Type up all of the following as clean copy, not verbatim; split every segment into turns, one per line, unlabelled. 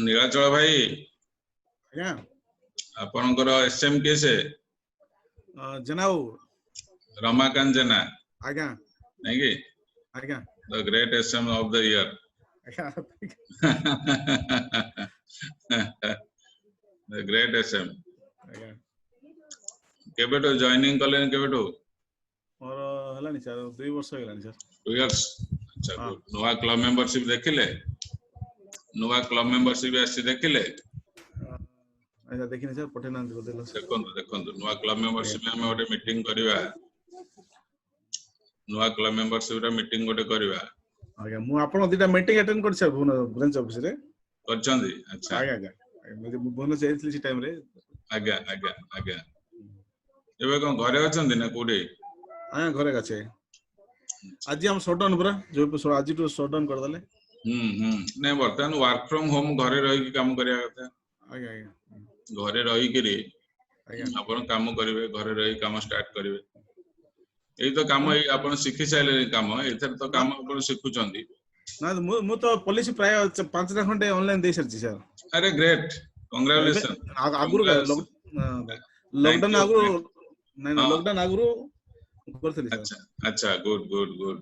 नीलाचल भाई
ଆଜ୍ଞା
आपणकर एसएम केसे
ଜନାଉ
रमाकांत जेना
ଆଜ୍ଞା
नहीं कि
ଆଜ୍ଞା
the great SM of the year
ଆଜ୍ଞା
द ग्रेट एसएम
ଆଜ୍ଞା
केबेटो जॉइनिंग कलेन केबेटो
ମୋର ହେଲାଣି ସାର୍ 2 ବର୍ଷ ହେଇଗଲାଣି ସାର୍
2 इयर्स अच्छा
हाँ।
गुड नुआ क्लब मेंबरशिप देखिले नुआ क्लब मेंबरशिप आसी देखिले
ଆଜ୍ଞା ଦେଖିନି ସାର୍ ପଠେଇ ନାହାନ୍ତି ବୋଧେ
देखंतु देखंतु नुआ क्लब मेंबरशिप में गोटे मीटिंग करबा नुआ क्लब मेंबरशिप रा मीटिंग गोटे करबा
ଆଜ୍ଞା ମୁଁ ଆପଣ ଦିଟା ମିଟିଂ ଆଟେଣ୍ଡ କରିଛି ସାର୍ ବ୍ରାଞ୍ଚ ଅଫିସ ରେ
करचंदी अच्छा
ଆଜ୍ଞା ଆଜ୍ଞା ମୁଁ ଭୁବନେଶ୍ୱର ଯାଇଥିଲି ସେ ଟାଇମ ରେ
आज्ञा आज्ञा आज्ञा एबे कोन घरे अछंदी ना कोडे
ଆଜ୍ଞା ଘରେ ଅଛି ଆଜି हम ସଟଡାଉन ପୁରା जो ଆଜି टू ସଟଡାଉन कर देले
नहीं बर्तमान वर्क फ्रॉम होम घरे रही की काम करिया कथा
ଆଜ୍ଞା आଜ୍ଞା
घरे रही किरी
ଆଜ୍ଞା
आपण काम करिवे घरे रही काम स्टार्ट करिवे एई तो काम एई आपण शिखि साइले काम एथर तो काम आपण शिखुचंदी
ନା ମୁଁ ତ ପଲିସି ପ୍ରାୟ 5ଟା ଖଣ୍ଡେ ଅନଲାଇନ ଦେଇ ସାରିଛି ସାର୍
अरे ग्रेट कांग्रेचुलेशन
ଆଗରୁ ଲକଡାଉନ ଆଗରୁ ନାଇଁ ନା ଲକଡାଉନ ଆଗରୁ କରିଥିଲି ସାର୍
अच्छा अच्छा गुड गुड गुड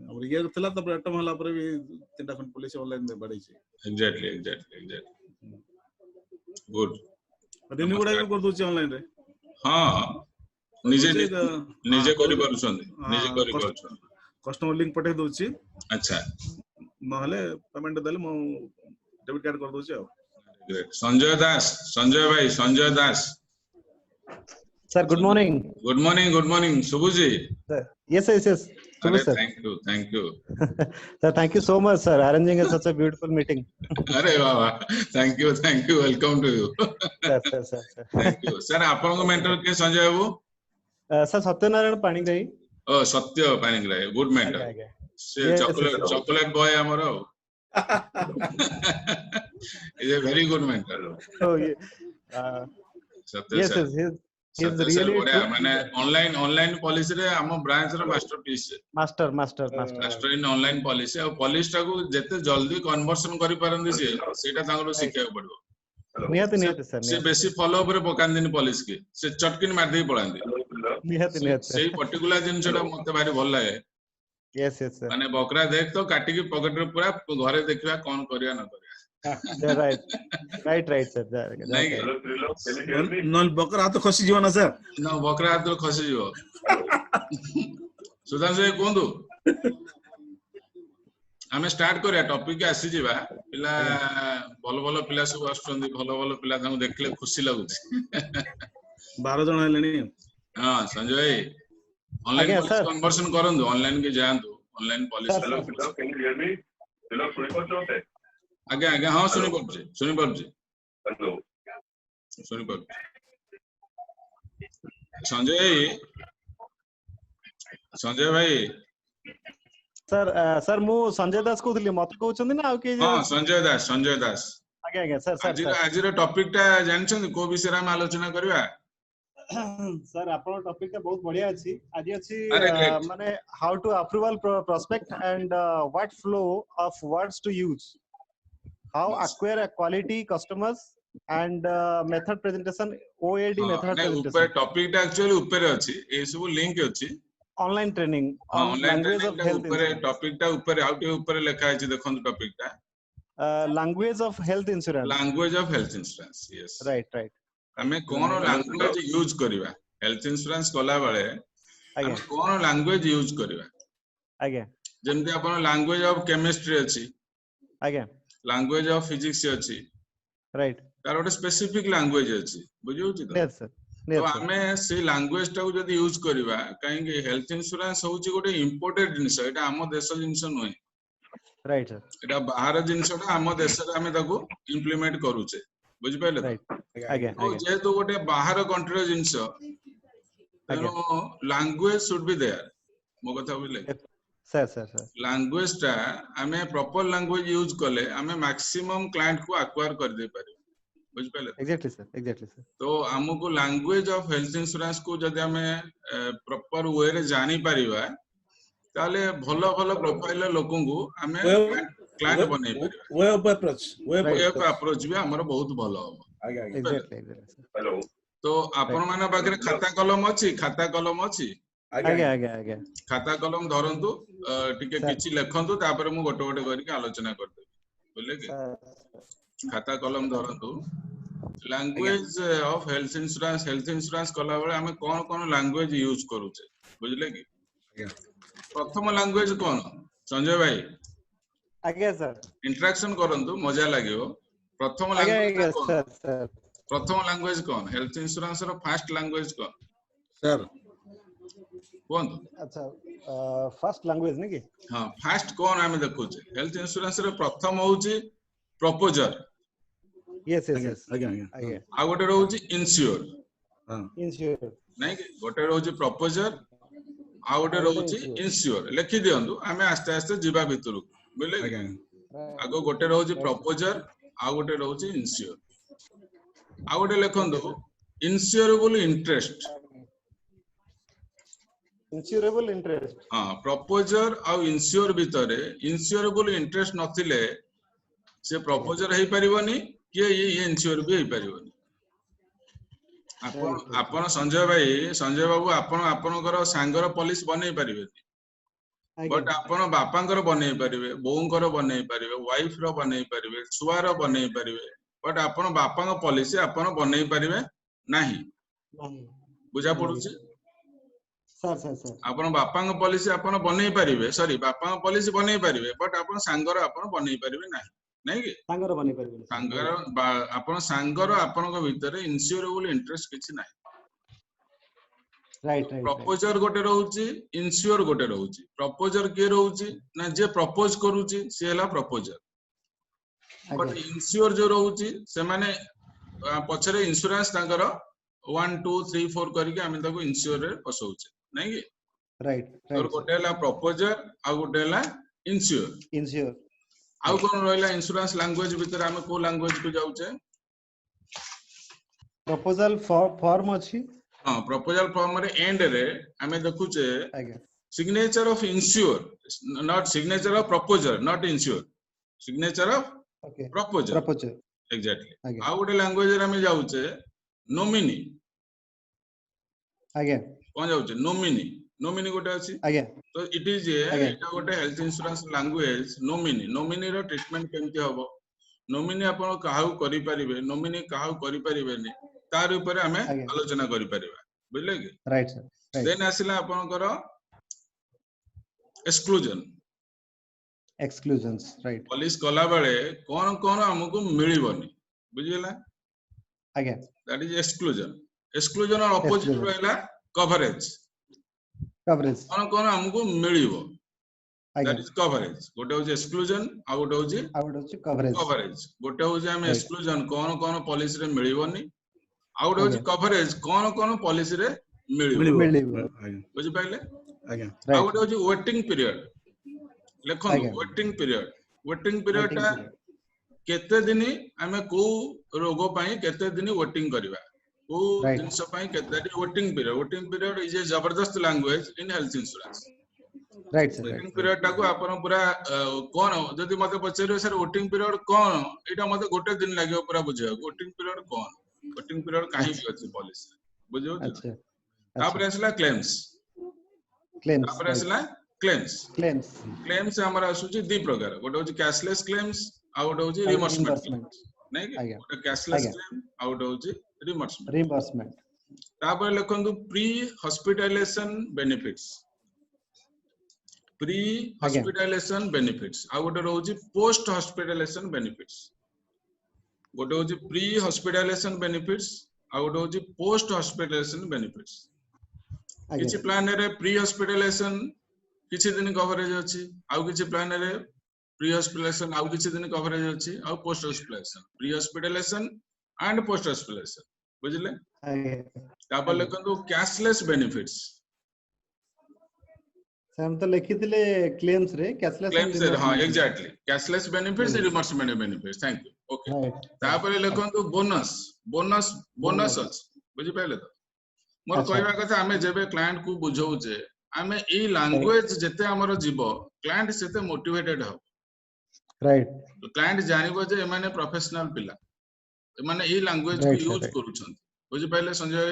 ଆମର ଇଏ ଥିଲା ତାପରେ ଆଟମ ହେଲା ପରେ ବି 3ଟା ଖଣ୍ଡେ ପଲିସି ଅନଲାଇନ ବାଢିଛି
एग्जैक्टली गुड
ରିନ୍ୟୁ ଗୁଡା ବି କରିଦଉଛି ଅନଲାଇନ ରେ
हां निजे निजे करि पारुछंदी निजे करि पारुछंदी
कस्टमर लिंक पठेଇ ଦଉଛି
अच्छा
नहले पेमेंट देले मो डेबिट कार्ड कर दोची आ
ग्रेट संजय भाई Sanjay Das
sir good morning
सुबुजी
सर यस
अरे
sir
thank you
sir thank you so much sir arranging such a beautiful meeting
अरे वाह thank you welcome to you
sir
thank you sir आपन को mentor के संजय बाबू
सर सत्यनारायण पाणिग्राही
ओ सत्य पाणिग्राही गुड मेंटर से चॉकलेट बॉय हमरो is a very good mentor
oh
Satya
yes
sir
he's really
बढ़िया माने ऑनलाइन पॉलिसी रे हम ब्रांच रो masterpiece master in online policy और पॉलिसी टाको जते जल्दी कन्वर्सन करि पारंदी सेटा तांगरो शिक्षा पड़बो
नियत सर
से बेसी फॉलो ऊपर पकांदिनी पॉलिसी के से चटकिन मार दे पळांदी
नियत
से पर्टिकुलर जिनसटा मते भारी भल लागे
यस सर
माने बकरा देख तो काटी के पॉकेट रे पूरा घरे देखिबा कोन करिया न करिया
राइट सर
नहीं
नल बकरा हाथ खसी जीव ना सर
ना बकरा हाथ खसी जीव सुधांशु कोंदु हमें स्टार्ट करिया टॉपिक आसी जीवा पिला भलो पिला सब आछुंदी भलो पिला तांको देखले खुशी लागुची
12 जण हेलेनी
हां संजय भाई ऑनलाइन पॉलिसी कन्वर्सन करंदु ऑनलाइन के जानतु ऑनलाइन पॉलिसी आगे हां सुनि पड़छि हेलो सुनि पड़छि संजय भाई
सर मु संजय दास कहउतली मत कहउछन्दी ना के
हां संजय दास
आगे सर
आज रो टॉपिक टा जानछन्दी को विषय हम आलोचना करबा
सर आपन टॉपिक ता बहुत बढ़िया अछि आज अछि माने how to approval prospect and what flow of words to use how acquire a quality customers and method presentation OAD method presentation
ऊपर टॉपिक टा एक्चुअली ऊपर अछि ए सब लिंक अछि
online training
language of health ऊपर टॉपिक टा ऊपर out ऊपर लिखा अछि देखन टॉपिक टा
language of health insurance
yes
right
हमें कोन लैंग्वेज यूज करबा हेल्थ इंश्योरेंस कला बेले हम कोन लैंग्वेज यूज करबा
आगे
जेमति अपन लैंग्वेज ऑफ केमिस्ट्री अछि
आगे
लैंग्वेज ऑफ फिजिक्स अछि
राइट
तार ओटे स्पेसिफिक लैंग्वेज अछि बुझियो छी तो हमें से लैंग्वेज टा को जदी यूज करबा काहे कि हेल्थ इंश्योरेंस होची गोटे इंपोर्टेड जिंस एटा हम देश जिंस नय
राइट सर
एटा बाहर जिंसटा हम देश रे हमें ताको इंप्लीमेंट करूचे बुझि पाइले
आगे
तो जे तो गोटे बाहर कंट्री जिंस तेनो लैंग्वेज शुड बी देयर मो कथा बुझले
सर
लैंग्वेज टा हमें प्रॉपर लैंग्वेज यूज करले हमें मैक्सिमम क्लाइंट को एक्वायर कर दे पारे बुझ पाले
एग्जैक्टली सर
तो हमको लैंग्वेज ऑफ हेल्थ इंश्योरेंस को जदी हमें प्रॉपर वे रे जानि परिबा ताले भलो प्रोफाइल लोकन को हमें क्लाइंट बनै परिबा
way of approach
way of approach भी हमर बहुत भलो हो
आगे
एग्जैक्टली
हेलो
तो आपण माने पाखरे खाता कलम अछि
आगे
खाता कलम धरंतु टिके किछि लेखंतु तापर मु गोटे गोटे करके आलोचना करते बोले कि खाता कलम धरंतु लैंग्वेज ऑफ हेल्थ इंश्योरेंस कला बेले हमें कोन लैंग्वेज यूज करूचे बुझले कि प्रथम लैंग्वेज कोन संजय भाई
आगे सर
इंटरेक्शन करंतु मजा लागियो प्रथम लैंग्वेज कोन प्रथम लैंग्वेज कोन health insurance row first language कोन
सर
कोन
अच्छा फर्स्ट लैंग्वेज ने कि
हां फर्स्ट कोन हमें देखुचे हेल्थ इंश्योरेंस रो प्रथम होउची प्रपोजर
यस आगे
आ गोटे रहउची इंश्योर
इंश्योर
नहीं कि गोटे रहउची प्रपोजर आ गोटे रहउची इंश्योर लिखि दियंतु हमें आस्ते आस्ते जीवा भितरु बुझले आगो गोटे रहउची प्रपोजर आ गोटे रहउची इंश्योर आ गोटे लिखंतु इंश्योरेबल इंटरेस्ट
इंश्योरेबल इंटरेस्ट
हां प्रपोजर आ इंश्योर भितरे इंश्योरेबल इंटरेस्ट नथिले से प्रपोजर हेई परिबनी कि ये इंश्योर भी हेई परिबनी आपण संजय बाबू आपणकर सांगर पॉलिसी बनै परिबे बट आपण बापांकर बनै परिबे बोऊंकर बनै परिबे वाइफ रो बनै परिबे छुआ रो बनै परिबे बट आपण बापांक पॉलिसी आपण बनै परिबे नाही बुझा पडुची
सर
आपण बापांक पॉलिसी आपण बनै परिबे सॉरी बापांक पॉलिसी बनै परिबे बट आपण सांगर आपण बनै परिबे नाही नहीं कि
सांगर बनै परिबे
सांगर आपण सांगर आपणक भितरे इंश्योरेबल इंटरेस्ट किछि नाही
राइट
प्रपोजर गोटे रहउची इंश्योर गोटे रहउची प्रपोजर के रहउची ना जे प्रपोज करूची से हला प्रपोजर बट इंश्योर जो रहउची से माने पछरे इंश्योरेंस तांकर 1 2 3 4 करके हम ताको इंश्योर रे पसौचे नहीं कि
राइट
और गोटे हला प्रपोजर आ गोटे हला इंश्योर आउ कोन रहला इंश्योरेंस लैंग्वेज भीतर हम को लैंग्वेज को जाउचे
प्रपोजल फॉर्म अछि
हां प्रपोजल फॉर्म रे एंड रे हमें देखुचे signature of insure not signature of proposer not insure signature of proposer exactly आउ गोटे लैंग्वेज रे हमें जाउचे नोमिनी
आगे
कोन जाउचे नोमिनी गोटे अछि तो इट इज एटा गोटे हेल्थ इंश्योरेंस लैंग्वेज नोमिनी रो ट्रीटमेंट केमति हबो नोमिनी आपण काहू करि परिबे नोमिनी काहू करि परिबेनी तार ऊपर हमें आलोचना करि परिबा बुझले कि
राइट सर
देन आसिला आपनकर एक्सक्लूजन्स राइट पॉलिश कला बेले कोन कोन हमकु मिलिबनी बुझिला
आगे
दैट इज एक्सक्लूजन और अपोजिट रहला कवरेज कोन कोन हमकु मिलिबो दैट इज कवरेज गोटे होजे एक्सक्लूजन आ गोटे होजे कवरेज गोटे होजे हम एक्सक्लूजन कोन कोन पॉलिसी रे मिलिबनी आ गोटे होजे कवरेज कोन कोन पॉलिसी रे मिलिबो बुझि पाइले आगे आ गोटे होजे वेटिंग पीरियड लेखन वेटिंग पीरियड ता केते दिन हमें को रोग पई केते दिन वेटिंग करबा को जिंस पई केते दिन वेटिंग पीरियड इज ए जबरदस्त language in health insurance right sir waiting period टाको आपण पूरा कोन जदि मते पछेरो सर वेटिंग पीरियड कोन एटा मते गोटे दिन लागियो पूरा बुझियो वेटिंग पीरियड काहे भी अछि पॉलिसी बुझियो अच्छा तापर असला क्लेम्स तापर असला क्लेम्स हमरा असुची दी प्रकार गोटे होची कैशलेस क्लेम्स आ गोटे होची रिमबर्समेंट नै कि गोटे कैशलेस क्लेम आ गोटे होची रिमबर्समेंट तापर लेखंतु प्री हॉस्पिटलाइजेशन बेनिफिट्स आ गोटे रहउची पोस्ट हॉस्पिटलाइजेशन बेनिफिट्स गोटे होची प्री हॉस्पिटलाइजेशन बेनिफिट्स आ गोटे होची पोस्ट हॉस्पिटलाइजेशन बेनिफिट्स किछि प्लान रे प्री हॉस्पिटलाइजेशन किछि दिन कवरेज अछि आउ किछि प्लान रे प्री हॉस्पिटलाइजेशन आउ किछि दिन कवरेज अछि आउ post hospitalisation pre hospitalisation and post hospitalisation बुझले तापर लेखंतु कैशलेस बेनिफिट्स
हम तो लिखितले क्लेम्स रे
क्लेम्स हां exactly cashless benefits reimbursement benefits thank you okay तापर लेखंतु बोनस अछि बुझि पाइले तो मोर कहबा कथा हमें जेबे क्लाइंट को बुझौचे हमें ई लैंग्वेज जते हमर जीवो क्लाइंट सेते मोटिवेटेड हो
राइट
क्लाइंट जानिबो जे एमाने प्रोफेशनल पिला एमाने ई लैंग्वेज को यूज करूछन बुझि पाइले संजय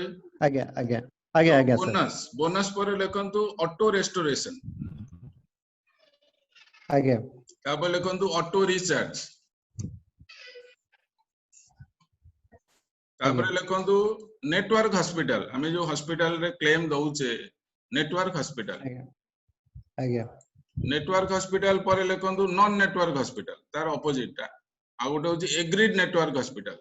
आज्ञा आज्ञा आज्ञा आज्ञा सर
बोनस बोनस पर लेखंतु ऑटो रेस्टोरेशन
आज्ञा
तापर लेखंतु ऑटो रिचार्ज तापर लेखंतु नेटवर्क हॉस्पिटल हमें जो हॉस्पिटल रे क्लेम दउचे नेटवर्क हॉस्पिटल
आज्ञा
नेटवर्क हॉस्पिटल पर लेखंतु नॉन नेटवर्क हॉस्पिटल तार ऑपोजिट टा आ गोटे होची agreed network hospital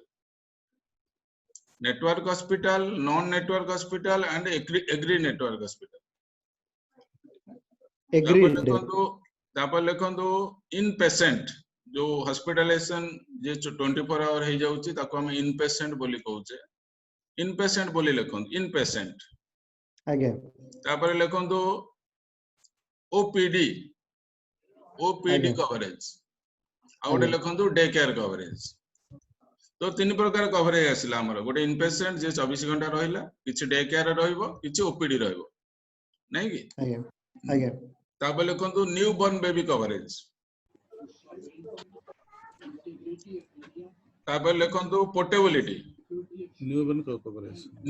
network hospital non network hospital and agree network hospital तापर लेखंतु इन पेशेंट जो हॉस्पिटलाइजेशन जे 24 आवर हे जाउची ताको हम इन पेशेंट बोली कहूचे इन पेशेंट बोली लेखंतु इन पेशेंट
आज्ञा
तापर लेखंतु ओपीडी ओपीडी कवरेज आ गोटे लेखंतु डे केयर कवरेज तो तीन प्रकार कवरेज आसिला हमर गोटे इन पेशेंट जे 24 घंटा रहिला किछि डे केयर रहइबो किछि ओपीडी रहइबो नै कि
आज्ञा आज्ञा
तापर लेखंतु न्यू बॉर्न बेबी कवरेज तापर लेखंतु portability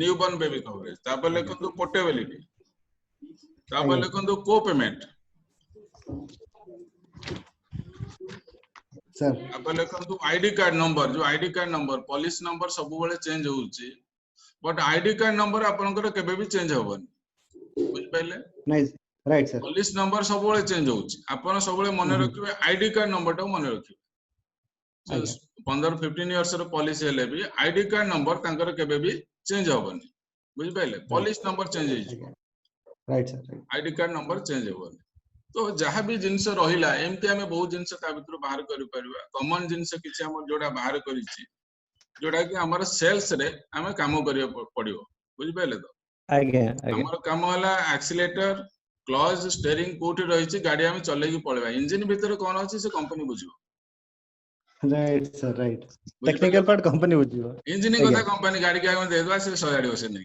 new born baby coverage तापर लेखंतु पोर्टेबिलिटी तापर लेखंतु को पेमेंट
सर
तापर लेखंतु आईडी कार्ड नंबर जो ID card number policy number सब बेले चेंज होउची बट आईडी कार्ड नंबर आपनकर केबे भी चेंज होबनी बुझ पाइले
नहीं राइट सर
पॉलिसी नंबर सब बेले चेंज होउची आपन सब बेले मन रखिबे आईडी कार्ड नंबर टा मन रखिबे 15-15 इयर्स रो पॉलिसी हेले भी आईडी कार्ड नंबर तांकर केबे भी चेंज होबनी बुझ पाइले पॉलिसी नंबर चेंज होई
right sir
ID card number change होबनी तो जहाँ भी जिनस रहिला एमती हमें बहुत जिनस ता भितर बाहर करि परबा कॉमन जिनस किछि हम जोडा बाहर करिछि जोडा कि हमर सेल्स रे हमें काम करियो पड़ियो बुझि पाइले तो
आज्ञा
हमर काम होला एक्सीलेटर क्लच स्टीयरिंग कोठी रहिछि गाड़ी हम चले की पळेबा इंजन भीतर कोन अछि से कंपनी बुझियो
right sir right technical part company बुझियो
इंजन कथा कंपनी गाड़ी के आगे दे दवा से सजाड़ी बसे नै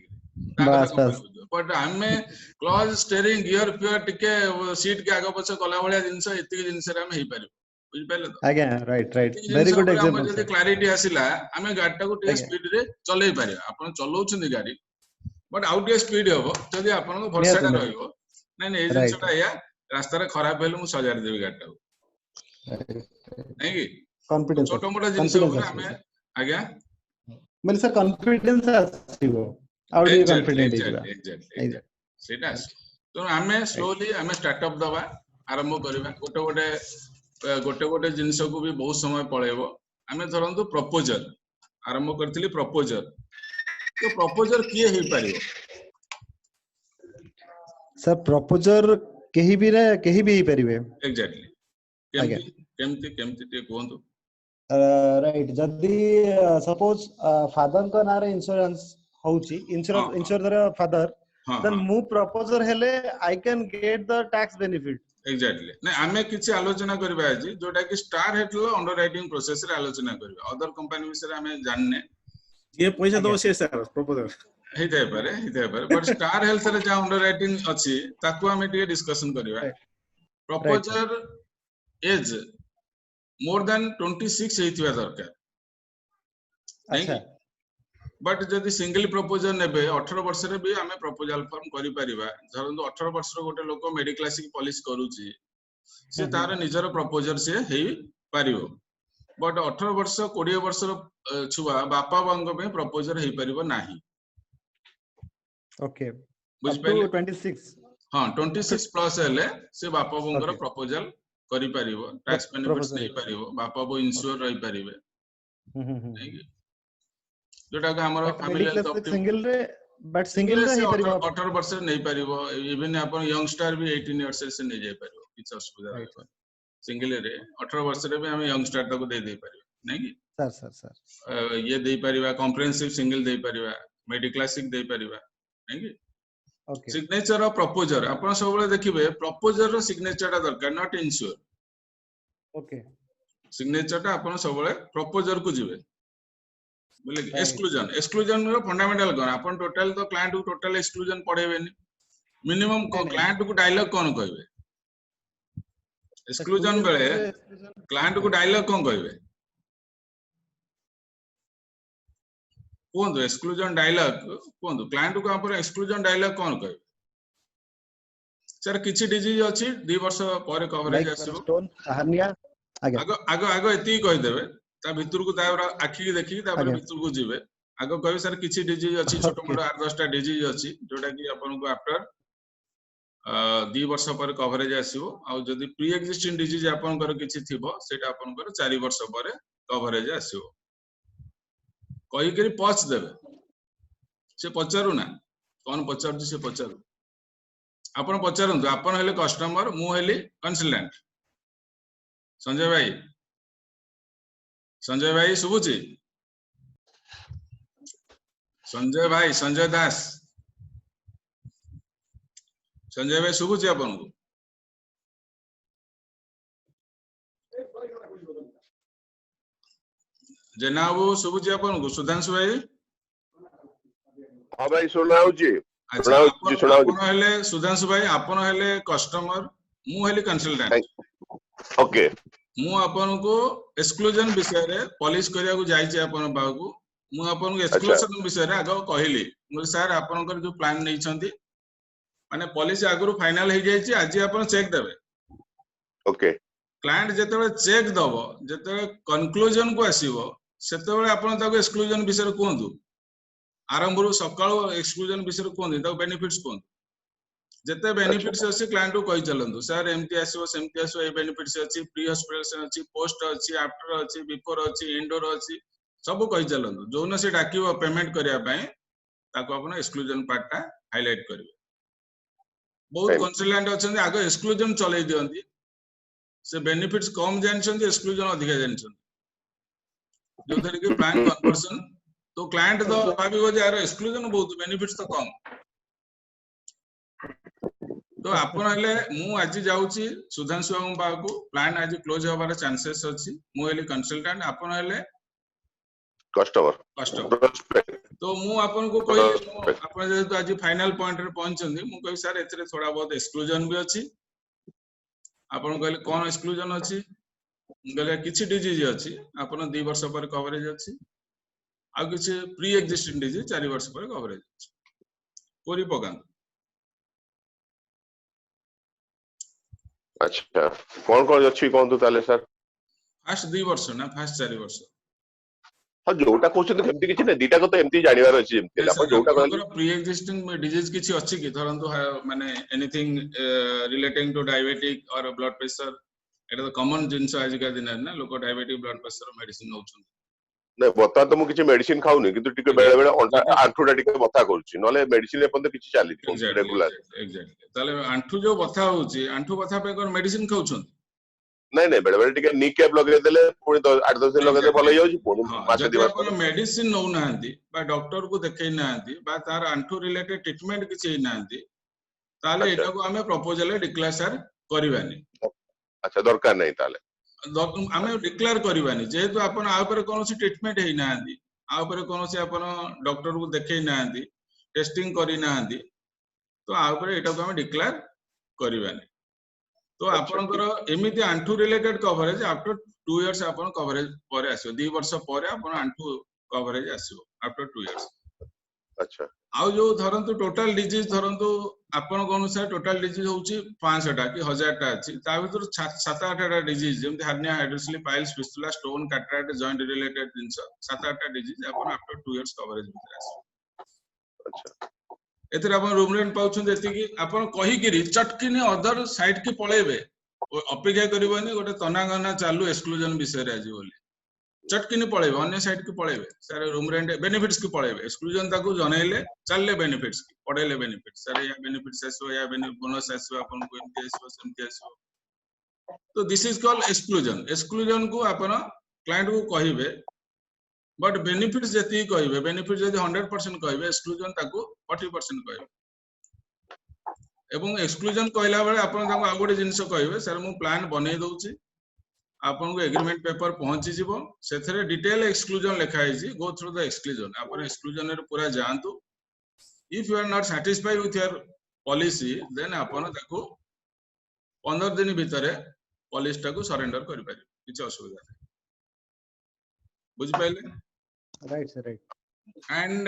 बस बस
बट हमें क्लच स्टीयरिंग गियर फियर टिके सीट के आगे पछे कला भलिया जिंस एतिक जिंस रे हम हेई पारि बुझि पाइले तो
आज्ञा right right very good example
जदी क्लैरिटी आसिला हमें गाड़ी टा को टे स्पीड रे चलै पारि आपण चलौछन गाड़ी बट आउट के स्पीड होबो जदी आपण को भरसा टा रहइबो नै नै ए जिंसटा या रास्ता रे खराब भेल मु सजाड़ी देबी गाड़ी टा नै कि
कॉन्फिडेंस
छोटो मोटा जिंस ऊपर हमें आज्ञा
मतलब सर कॉन्फिडेंस आसीबो आउट के कॉन्फिडेंट
एग्जैक्टली सेटा तो हमें स्लोली हमें स्टार्टअप दबा आरंभ करबा गोटे गोटे जिंस को भी बहुत समय पळेबो हमें धरंतु प्रपोजल आरंभ करथिली प्रपोजल तो प्रपोजल किए हे पारिबो
सर प्रपोजर केही भी हे परिबे
एग्जैक्टली केमती ते कोहंतु
राइट जदी सपोज फादर का नारे इंश्योरेंस होउची इंश्योर द फादर देन मु प्रपोजर हेले I can get the tax benefit
exactly नै हमें किछि आलोचना करबा आज जोटा कि स्टार हेटलो अंडरराइटिंग प्रोसेस रे आलोचना करबा अदर कंपनी विषय हमें जानने
ये पैसा दो से सर प्रपोजल
हिते पारे बट स्टार हेल्थ रे जा अंडरराइटिंग अछि ताकू हमें टिके डिस्कशन करबा प्रपोजर एज मोर देन 26 हेतिवा दरकार
अच्छा
बट जदि सिंगल प्रपोजल नेबे 18 वर्ष रे भी हमें प्रपोजल फॉर्म करि परिबा धरंतु 18 वर्ष रो गोटे लोक मेडिकल क्लासिक पॉलिश करूची से तार निजर प्रपोजल से हेई पारिबो बट 18 वर्ष 20 वर्ष रो छुआ बापा बांग पे प्रपोजल हेई परिबो नाही
ओके
बुझ पाइले
26
हां 26 प्लस हेले से बापा बांग रो प्रपोजल करि परिबो टैक्स बेनिफिट्स नै परिबो बापा बो इंश्योर रहि परिबे जोटा का हमर फैमिली हेल्थ
सिंगल रे बट सिंगल रे हे परिबो
18 वर्ष नै परिबो इवन अपन यंगस्टर भी 18 इयर्स से नै जाय परिबो किछ असुविधा नै सिंगल रे 18 वर्ष रे भी हम यंगस्टर तक दे परिबो नै कि सर ये दे परिबा कॉम्प्रिहेंसिव सिंगल दे परिबा मेडिकल क्लासिक दे परिबा नै कि ओके सिग्नेचर ऑफ प्रपोजर अपन सब बेले देखिबे प्रपोजर रो सिग्नेचर टा दरकार नॉट इंश्योर ओके सिग्नेचर टा अपन सब बेले प्रपोजर को जिवे बोले एक्सक्लूजन रो फंडामेंटल कोन अपन टोटल तो क्लाइंट को टोटल एक्सक्लूजन पढेबेनी मिनिमम क्लाइंट को डायलॉग कोन कहबे एक्सक्लूजन बेले क्लाइंट को डायलॉग कौन कहबे कोन एक्सक्लूजन डायलॉग कोन क्लाइंट को आपण एक्सक्लूजन डायलॉग कौन कहबे सर किछि डिजीज अछि 2 वर्ष पर कवरेज आसीबो
स्टोन हार्निया
आगो आगो आगो एती कहि देबे ता भीतर को तार आखी के देखि ता पर भीतर को जिवे आगो कहबे सर किछि डिजीज अछि छोटो मोटो 8-10टा डिजीज अछि जोटा कि आपण को आफ्टर 2 वर्ष पर कवरेज आसीबो आ जदी प्री एक्जिस्टिंग डिजीज आपण कर किछि थिबो सेटा आपण कर 4 वर्ष पर कवरेज आसीबो कहि करी पछ देबे से पचारू ना कोन पचारु से पचारू आपण पचारंतु आपण हेले कस्टमर मु हेली कंसल्टेंट संजय भाई सुबुची संजय भाई संजय दास संजय भाई सुबुची आपण को जनाबू सुबुची आपण को सुधांशु भाई
हां भाई सुनाउची
अच्छा आपण हेले सुधांशु भाई आपण हेले कस्टमर मु हेली कंसल्टेंट
ओके
मु आपण को एक्सक्लूजन विषय रे पॉलिश करिया को जाई छी आपण बाबू मु आपण को एक्सक्लूजन विषय रे आगो कहली मु सर आपण को जो प्लान नै छथि माने पॉलिसी आगुरु फाइनल हे जाई छी आज आपण चेक देबे
ओके
क्लाइंट जेतेबे चेक दबो जेतेबे कंक्लूजन को आसीबो सेतेबे आपण ताको एक्सक्लूजन विषय रे कोंदु आरंभरु सकाळ एक्सक्लूजन विषय रे कोंदु ताको बेनिफिट्स कोंदु जेते बेनिफिट्स अछि क्लाइंट को कहि चलंतु सर एमटी आसीबो सेमटी आसीबो ए बेनिफिट्स अछि प्री हॉस्पिटल अछि पोस्ट अछि आफ्टर अछि बिफोर अछि इंडोर अछि सब कहि चलंतु जोन से डाकिबो पेमेंट करिया पय ताको आपण एक्सक्लूजन पार्ट टा हाइलाइट करिवे बहुत कंसल्टेंट अछन आगो एक्सक्लूजन चलै दियंती से बेनिफिट्स कम जानछन एक्सक्लूजन अधिक जानछन जो थरी के प्लान कन्वर्जन तो क्लाइंट तो भाबिबो जे यार एक्सक्लूजन बहुत बेनिफिट्स तो कम तो आपण हेले मु आज जाउची सुधांशु बाबू बाबू प्लान आज क्लोज होबार चांसेस अछि मु हेली कंसल्टेंट आपण हेले कस्टमर तो मु आपण को कहि आपण जेतु आज फाइनल पॉइंट रे पहुंचंदी मु कहि सर एथरे थोड़ा बहुत एक्सक्लूजन भी अछि आपण कहले कोन एक्सक्लूजन अछि गले किछि डिजीज अछि आपण 2 वर्ष पर कवरेज अछि आ किछि प्री एक्जिस्टिंग डिजीज 4 वर्ष पर कवरेज अछि पूरी पगान
अच्छा कोन अछि कोन तो ताले सर
फास्ट 2 वर्ष ना फास्ट 4 वर्ष
हां जोटा कहउछन केमति किछि ने दीटा को तो एमति जानिवार अछि जेमति आपण जोटा कहले
प्री एक्जिस्टिंग डिजीज किछि अछि कि धरंतु माने एनीथिंग रिलेटिंग टू डायबिटिक और ब्लड प्रेशर एटा तो कॉमन जिंस आज का दिन ना लोक डायबिटिक ब्लड प्रेशर मेडिसिन नउछन
नै बता तो मु किछि मेडिसिन खाउनी किंतु टिके बेले बेले आंठुडा टिके बता करूछि नले मेडिसिन अपन तो किछि चाली रेगुलर
एग्जैक्टली ताले आंठु जो बथा होउछि आंठु बथा पे कोन मेडिसिन खाउछन
नै नै बेले बेले टिके नी कैप लगे देले पुनी 8-10 दिन लगे दे भलो होई पुनी मासे
जति अपन मेडिसिन नौ नांती बा डॉक्टर को देखै नांती बा तार आंठु रिलेटेड ट्रीटमेंट किछि नांती ताले एटा को हमें प्रपोजल डिक्लेयर सर करबानी
अच्छा दरकार नै ताले
आमे डिक्लेयर करबानी जेहेतु अपन आ ऊपर कोनोसी ट्रीटमेंट हेई नांती आ ऊपर कोनोसी अपन डॉक्टर को देखै नांती टेस्टिंग करि नांती तो आ ऊपर एटा को हमें डिक्लेयर करबानी तो आपनकर एमिति आंठु रिलेटेड कवरेज आफ्टर 2 इयर्स आपन कवरेज परे आसीबो 2 वर्ष परे आपन आंठु कवरेज आसीबो आफ्टर 2 इयर्स
अच्छा
आ जो धरंतु टोटल डिजीज धरंतु आपन को अनुसार टोटल डिजीज होउची 500 टा कि 1000 टा अछि ता भीतर 7-8 टा डिजीज जेमति hernia hydrocele piles fistula stone cataract joint related जिंस 7-8 टा डिजीज आपन आफ्टर 2 इयर्स कवरेज भीतर आसीबो
अच्छा
एथरे अपन रूम रेंट पाउछन एति कि अपन कहि कि चटकिनी अदर साइड की पळेबे अपेक्षा करबनी गोटे तनागना चालू एक्सक्लूजन विषय रे आजी बोली चटकिनी पळेबे अन्य साइड की पळेबे सर रूम रेंट बेनिफिट्स की पळेबे एक्सक्लूजन ताकू जणैले चलले बेनिफिट्स की पढेले बेनिफिट्स सर या बेनिफिट्स आसो या बोनस आसो अपन को एमटी आसो सेमटी आसो तो this is called exclusion exclusion को अपन क्लाइंट को कहिबे बट बेनिफिट्स जति कहिबे बेनिफिट जदि 100% कहिबे एक्सक्लूजन ताकू 40% कहिबे एवं एक्सक्लूजन कहला बेले आपण ताको आ गोटे जिंस कहिबे सर मु प्लान बनै दउची आपन को एग्रीमेंट पेपर पहुंची जिवो सेथरे डिटेल एक्सक्लूजन लिखा है गो थ्रू द एक्सक्लूजन आपन एक्सक्लूजन रे पूरा जानतु if you are not satisfied with your policy then आपन ताको 15 दिन भितरे पॉलिसी ताको सरेंडर करि पारि किछ असुविधा नहीं बुझ पाइले
right sir right
and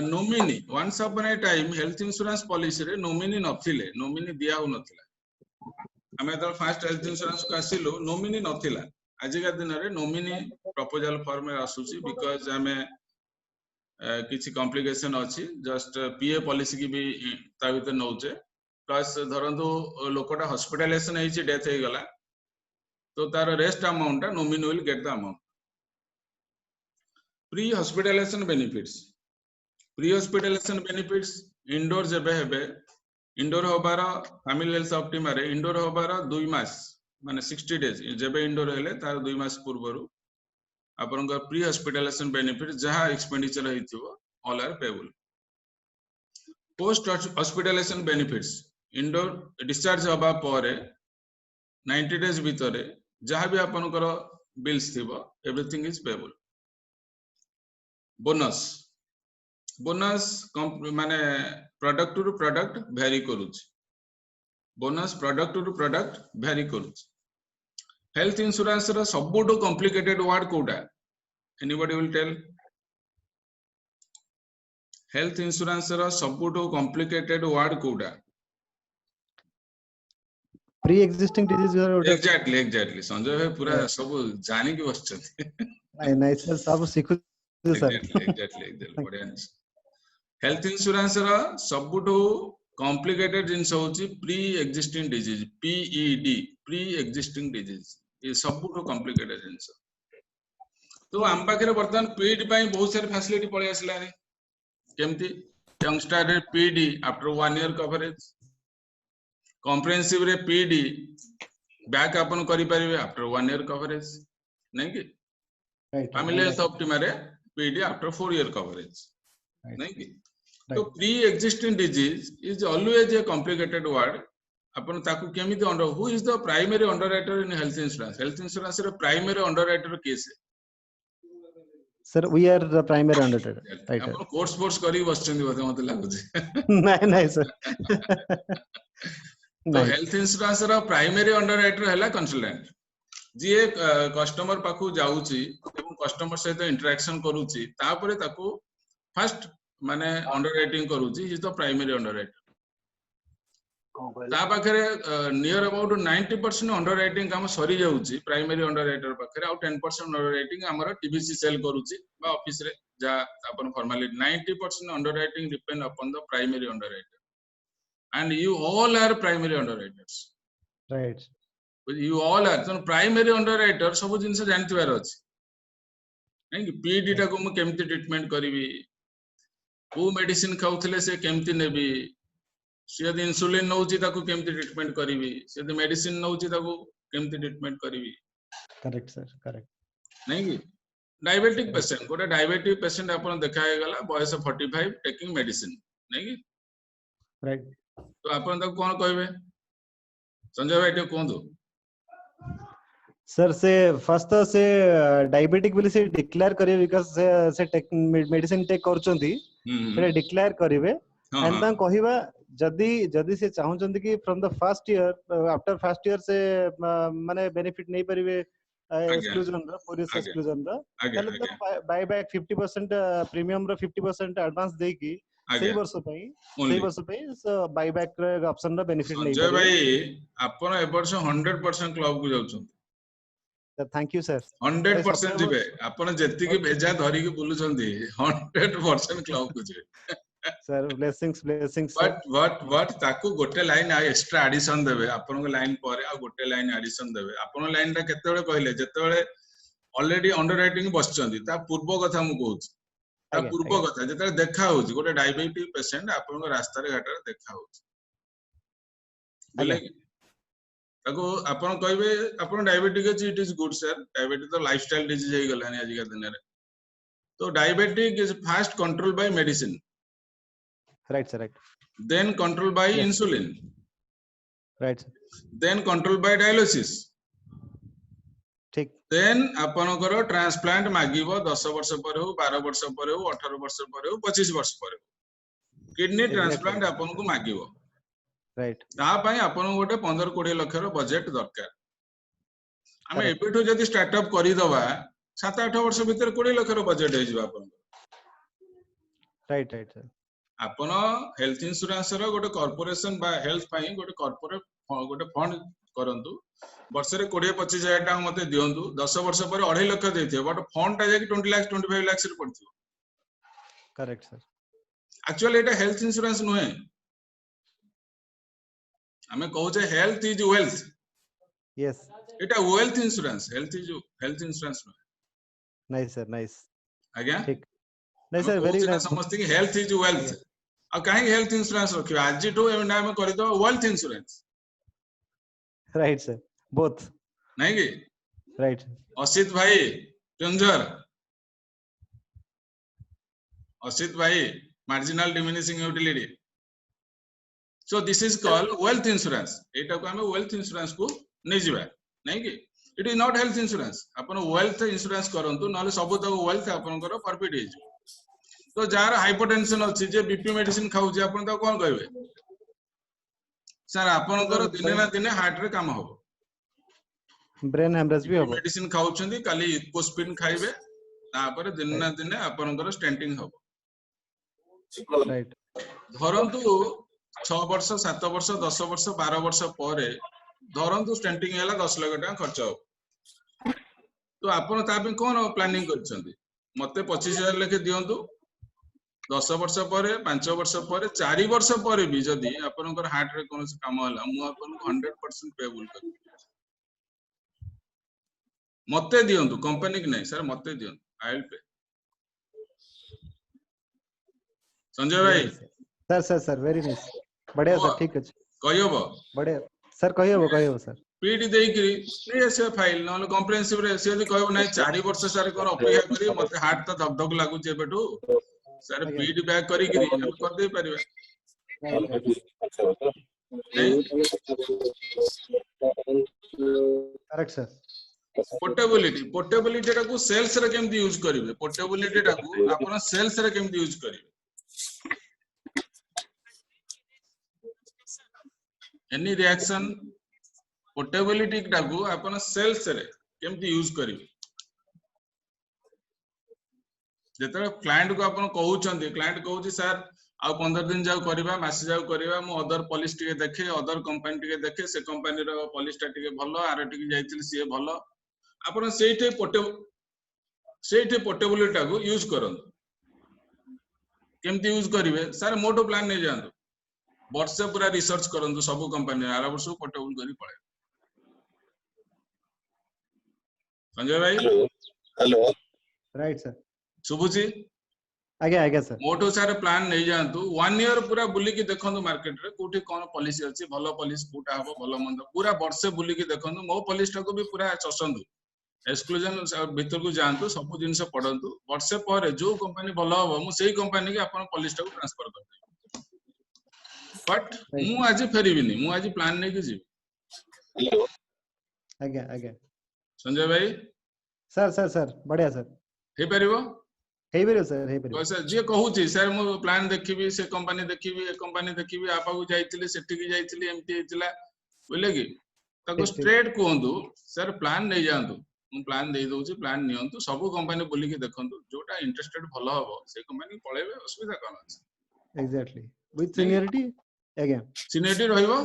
nominee once upon a time health insurance policy रे नोमिनी नथिले नोमिनी दिया हो नथिला हमें तो फर्स्ट हेल्थ इंश्योरेंस को आसिलु नोमिनी नथिला आजिका दिन रे नोमिनी प्रपोजल फॉर्म में आसुची बिकॉज़ हमें किछि कॉम्प्लिकेशन अछि जस्ट पीए पॉलिसी की भी ता भीतर नउचे प्लस धरंतु लोकटा हॉस्पिटलाइजेशन हेछि डेथ हे गला तो तार रेस्ट अमाउंट ता nominee will get the amount pre hospitalisation benefits indoor जेबे हेबे इंडोर होबार फैमिली हेल्थ ऑप्टिमा रे इंडोर होबार 2 मास माने 60 डेज जेबे इंडोर हेले तार 2 मास पूर्वरु आपन प्री हॉस्पिटलाइजेशन बेनिफिट जहां एक्सपेंडिचर हेतिबो all are payable post hospitalisation benefits indoor discharge होबा परे 90 डेज भीतर जहां भी आपन बिल्स थिबो एवरीथिंग इज पेबल बोनस माने प्रोडक्ट टू प्रोडक्ट वेरी करूछ bonus product to product vary करूछ हेल्थ इंश्योरेंस रो सबुटो कॉम्प्लिकेटेड वर्ड कोडा anybody will tell health insurance रो सबुटो कॉम्प्लिकेटेड वर्ड कोडा
pre existing disease
exactly Sanjay भाई पूरा सब जानि के बसछथि
नहीं सर सब सीखु सर
एग्जैक्टली बढ़िया हेल्थ इंश्योरेंस रो सबुटो कॉम्प्लिकेटेड जिंस होची pre existing disease PED pre existing disease ये सबुटो कॉम्प्लिकेटेड जिंस तो हम पाखरे वर्तमान पीईडी पई बहुत सारे फैसिलिटी पळे आसलानी केमती यंगस्टर रे PED after 1 year coverage comprehensive रे पीईडी बैक अपन करि परिबे आफ्टर 1 ईयर कवरेज नहीं कि फैमिली हेल्थ ऑप्टिमा रे पीईडी आफ्टर 4 ईयर कवरेज नहीं कि तो pre existing disease is always a complicated word अपन ताकू केमिति under who is the primary underwriter in health insurance रे primary underwriter case
sir we are the primary underwriter right
अपन course करी बसचंदी मते लागु
नहीं नहीं सर
तो हेल्थ इंश्योरेंस रो प्राइमरी अंडरराइटर हैला कंसल्टेंट जी कस्टमर पाखु जाउची एवं कस्टमर सहित इंटरेक्शन करूची तापरे ताकू फर्स्ट माने अंडरराइटिंग करूची इज द प्राइमरी अंडरराइटर ता पाखरे नियर अबाउट 90% अंडरराइटिंग काम सरी जाउची प्राइमरी अंडरराइटर पाखरे आउ 10% अंडरराइटिंग हमर टीबीसी सेल करूची बा ऑफिस रे जा अपन formality 90% underwriting depend upon the primary underwriter and you all are primary underwriters
right
you all are तो प्राइमरी अंडरराइटर सब जिंस जानथिबार अछि नहीं पीडी टा को म केमति ट्रीटमेंट करबी को मेडिसिन खाउथले से केमति नेबी से यदि इंसुलिन नउची ताको केमति ट्रीटमेंट करबी से यदि मेडिसिन नउची ताको केमति ट्रीटमेंट करबी
करेक्ट सर करेक्ट
नहीं कि डायबिटिक पेशेंट गोटे डायबिटिक पेशेंट अपन देखा हे गला बयस 45 टेकिंग मेडिसिन नहीं कि
राइट
तो अपन ताको कोन कहबे संजय भाई टे कोन दो
सर से फर्स्ट तो से डायबिटिक बोली से डिक्लेयर करिवे बिकॉज़ से मेडिसिन टेक करचंती से डिक्लेयर करिवे एंड ता कहिबा जदी से चाहउचंती कि from the first year after first year से माने बेनिफिट नहीं परिवे एक्सक्लूजन रा पूरी एक्सक्लूजन रा तले तो बाय बैक 50% प्रीमियम रा 50% एडवांस देकी सही वर्ष पई बाय बैक रे ऑप्शन रा बेनिफिट नहीं
जय भाई आपण ए वर्ष 100% क्लब को जाउछन
थैंक यू सर
100% जिबे आपण जेति के भेजा धरी के बुलुछंदी 100% क्लब को जिबे
सर ब्लेसिंग्स
बट ताकू गोटे लाइन एक्स्ट्रा एडिशन देबे आपण को लाइन पर आ गोटे लाइन एडिशन देबे आपण लाइन रा केते बेले कहले जेते बेले ऑलरेडी अंडरराइटिंग बसचंदी ता पूर्व कथा मु कहूची ता पूर्व कथा जेते देखा होची गोटे डायबिटिक पेशेंट आपण को रास्ता रे घाटा देखा होची बोले ताको आपण कहबे आपण डायबिटिक अछि it is good sir diabetic तो लाइफस्टाइल डिजीज हे गलानी आज का दिन रे तो diabetic is fast control by medicine
right sir right
then control by insulin
right
then control by dialysis
ठीक
then आपनकर ट्रांसप्लांट मागिबो 10 वर्ष पर हो 12 वर्ष पर हो 18 वर्ष पर हो 25 वर्ष पर हो किडनी ट्रांसप्लांट आपनको मागिबो
राइट
ता पई आपन गोटे 15-20 लाख रो बजट दरकार आमे एबेठो जदी स्टार्टअप करि दवा 7-8 वर्ष भीतर 20 लाख रो बजेट हे जिवा अपन
राइट राइट सर
अपन हेल्थ इंश्योरेंस रो गोटे कॉर्पोरेशन बा हेल्थ पई गोटे कॉर्पोरेट गोटे फंड करंतु वर्ष रे 20-25 हजार टाका मते दियंतु 10 वर्ष पर 2.5 लाख देथियो बट फंड ता जाकी 20 लाख 25 लाख रे पड़थियो
करेक्ट सर
एक्चुअली एटा हेल्थ इंश्योरेंस नुहे हमें कहूचे health is wealth
yes
Etah wealth insurance health insurance नुहे
नाइस सर नाइस
आज्ञा
ठीक नहीं सर वेरी नाइस
समझते कि हेल्थ इज वेल्थ आ काहे हेल्थ इंश्योरेंस रखियो आज टू एम नाम करि दो wealth insurance
right sir both
नहीं कि
राइट
असित भाई केंझर असित भाई marginal diminishing utility so this is called wealth insurance एटा को हमें वेल्थ इंश्योरेंस को नै जिबा नहीं कि it is not health insurance upon wealth insurance करंतु नले सब तक वेल्थ आपनकर परफिट हे तो जार हाइपरटेंशन अछि जे बीपी मेडिसिन खाउ जे अपन त कोन कहबे सर आपनकर दिने ना दिने हार्ट रे काम हो
ब्रेन हेमरेज भी हो
मेडिसिन खाउछंदी काली इकोस्पिन खाइबे तापर दिन ना दिने आपनकर स्टेंटिंग हो
राइट
धरंतु 6 वर्ष 7 वर्ष 10 वर्ष 12 वर्ष परे धरंतु स्टेंटिंग हैला 10 लाख टका खर्च हो तो आपण ता पे कोन प्लानिंग करछंदी मते 25000 लेके दियंतु 10 वर्ष परे 5 वर्ष परे 4 वर्ष परे भी जदी आपनकर हार्ट रे कोनोस काम होला मु आपन 100% पेबल कर मते दियंतु कंपनी की नहीं सर मते दियंतु आई विल पे संजय भाई
sir sir sir very nice बढ़िया सर ठीक अछि
कहयबो
बढ़िया सर कहयबो सर
पीडी देइकरी नहीं से फाइल न कॉम्प्रिहेंसिव रे से यदि कहबो नहीं 4 वर्ष सर कोन अपेक्षा करी मते हार्ट त धक धक लागु जे बेटू सर पीडी बैक करी करी हम कर दे परिबे
करेक्ट सर
पोर्टेबिलिटी टा को सेल्स रे केमति यूज करिवे पोर्टेबिलिटी टा को आपण सेल्स रे केमति यूज करिवे एनी रिएक्शन पोर्टेबिलिटी टा को आपण सेल्स रे केमति यूज करिवे जेतरे क्लाइंट को आपण कहउछंती क्लाइंट कहउची सर आ 15 दिन जाऊ करबा मासे जाऊ करबा मु अदर पॉलिसी टिके देखे अदर कंपनी टिके देखे से कंपनी रो पॉलिसी टा टिके भलो आर टिके जाइतिल से भलो आपण सेठे पोर्टेबिलिटी टा को यूज करन केमति यूज करिवे सर मोटो प्लान नै जानतो वर्ष पूरा रिसर्च करंतु सब कंपनी आरा वर्ष पोर्टेबल करी पड़े संजय भाई
हेलो
राइट सर
सुबुची
आगे सर
मोटो सारे प्लान नहीं जानतु 1 ईयर पूरा बुली की देखंतु मार्केट रे कोठी कोन पॉलिसी अछि भलो पॉलिसी कोटा हबो भलो मंद पूरा वर्ष बुली की देखंतु मो पॉलिसी टा को भी पूरा चसंतु एक्सक्लूजन भीतर को जानतु सब जिंस पढंतु वर्ष पर जो कंपनी भलो हबो मु सेही कंपनी के अपन पॉलिसी टा को ट्रांसफर कर दे बट मु आज फेरिबिनी मु आज प्लान नै कि जी
हेलो
आगे
संजय भाई
सर बढ़िया सर
हे परिबो
सर
जे कहूची सर मु प्लान देखिबी से कंपनी देखिबी ए कंपनी देखिबी आपा को जाइतिले सेठी की जाइतिले एमती हेतिला बोले कि ताको स्ट्रेट कहंतु सर प्लान नै जानतु मु प्लान दे दोची प्लान नियंतु सब कंपनी बोली कि देखंतु जोटा इंटरेस्टेड भलो हबो से कंपनी पळेबे असुविधा कोन अछि
exactly with seniority again
seniority रहइबो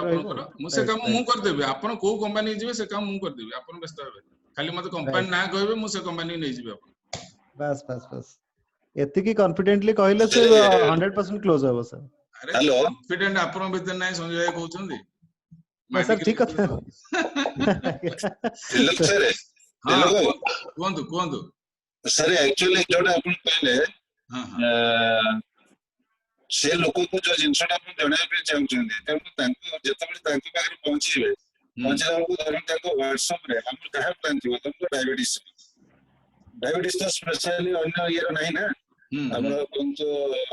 आपनकर मु से काम मु कर देबे आपन को कंपनी जिवे से काम मु कर देबे आपन व्यस्त हेबे खाली मते कंपनी ना कहबे मु से कंपनी नै जिवे आपन
बस एतिकी कॉन्फिडेंटली कहले से 100% क्लोज होबो सर
हेलो कॉन्फिडेंट आपन भीतर नै संजय भाई कहउछंदी
सर ठीक कथा
हेलो सर हेलो
कोंदु
सर एक्चुअली जोटा अपन कहले हां से लोक को जो जिनसटा अपन जणाय पे चाहउछंदी तब तांको जतबे तांको पाखरे पहुंचीबे पहुंचला को धरन तांको WhatsApp रे हम कहा प्लान थियो तुमको डायबिटीज तो स्पेशली अन्य ईयर नाही ना हमरा कोंतो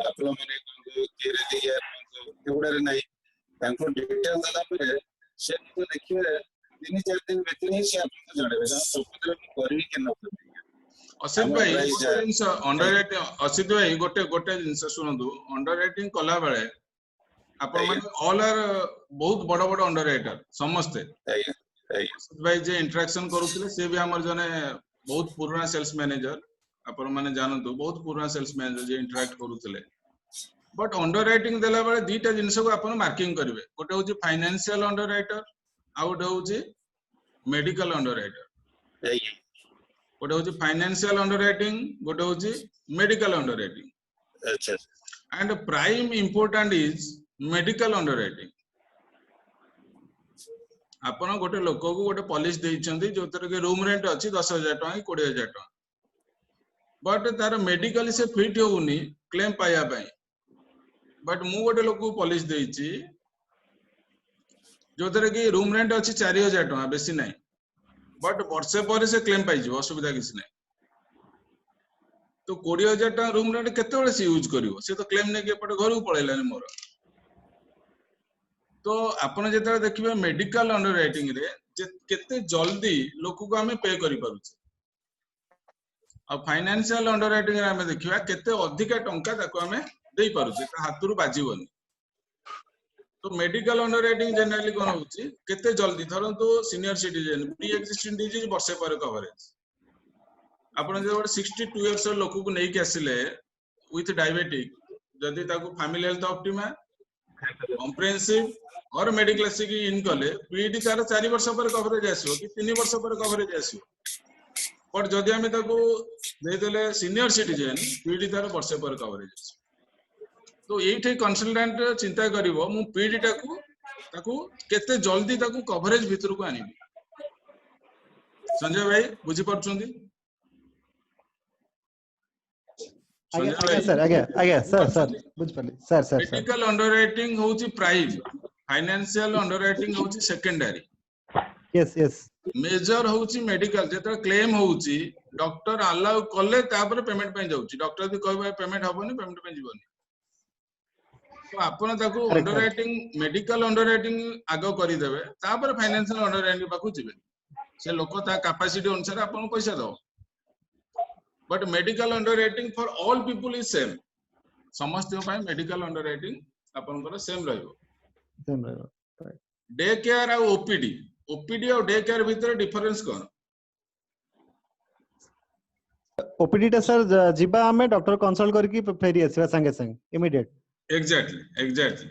आपलो माने कोंतो केरे दिया कोंतो एवडा रे नाही तांको डिटेल दला परे से को देखिबे 3-4 दिन भीतर ही से आपको जणाबे सब तरह करी के न
असित भाई असित भाई गोटे जिंस सुनंदु अंडर राइटिंग कला बेले आपण माने ऑल आर बहुत बड़ बड़ अंडर राइटर समस्ते भाई जे इंटरेक्शन करूଥିଲେ से भी हमर जने बहुत पुराना सेल्स मैनेजर अपन माने जानतो बहुत पुराना सेल्स मैनेजर जे इंटरेक्ट करूଥିଲେ बट अंडर राइटिंग देला बेले दीटा जिंस को अपन मार्किंग करिवे गोटे होची फाइनेंशियल अंडर राइटर आ गोटे होची मेडिकल अंडर राइटर गोटे होची फाइनेंशियल अंडर राइटिंग गोटे होची मेडिकल अंडर राइटिंग
अच्छा
and prime important is medical under writing आपण गोटे लोक को गोटे पॉलिसी देइछंती जोतर के रूम रेंट अछि 10,000 टका 20,000 टका बट तार मेडिकल से फिट होउनी क्लेम पाया पई बट मु गोटे लोक को पॉलिसी देइछि जोतर के रूम रेंट अछि 4,000 टका बेसी नाही बट वर्षे पर से क्लेम पाई जिवो असुविधा किछ नाही तो 20,000 टका रूम रेंट केते बेले से यूज करिवो से तो क्लेम ने के पट घर को पळैलानी मोर तो आपण जेता देखिबे मेडिकल अंडर राइटिंग रे केते जल्दी लोक को हमें पे करि पारुछ आ फाइनेंशियल अंडर राइटिंग रे हमें देखिबा केते अधिक टंका ताको हमें देई पारुछ ता हातुरु बाजीवनी तो मेडिकल अंडर राइटिंग जनरली कोन होउची केते जल्दी धरंतु senior citizen pre existing disease वर्षे पर कवरेज आपण जे 62 इयर्स लोक को नै के आसिले विथ डायबिटिक जदी ताको फैमिली हेल्थ ऑप्टिमा कॉम्प्रिहेंसिव और मेडिक्लेसिक इन कले पीडी तार 4 वर्ष पर कवरेज आसीबो कि 3 वर्ष पर कवरेज आसीबो पर जदी हमें ताको दे देले सीनियर सिटीजन पीडी तार वर्ष पर कवरेज आसीबो तो एठी कंसल्टेंट चिंता करिवो मु पीडी ताको केते जल्दी ताको कवरेज भीतर को आनिबी संजय भाई बुझी परछुंदी मेडिकल अंडर राइटिंग होची प्राइम फाइनेंशियल अंडर राइटिंग होची सेकेंडरी
यस यस
मेजर होची मेडिकल जेता क्लेम होची डॉक्टर अलाउ कले तापर पेमेंट पे जाउची डॉक्टर भी कहबा पेमेंट हबोनी पेमेंट पे जीवनी तो आपण ताको under writing medical under writing आगो करि देबे तापर फाइनेंशियल अंडर राइटिंग पाकु जीवे से लोक ता कैपेसिटी अनुसार आपण पैसा दो but medical under writing for all people is same समस्त पाए मेडिकल अंडर राइटिंग आपण को सेम रहइबो डे केयर और ओपीडी और डे केयर भीतर डिफरेंस कोन
ओपीडी टा सर जिबा हमें डॉक्टर कंसल्ट करके फेरी आसीबा संगे संग immediate
exactly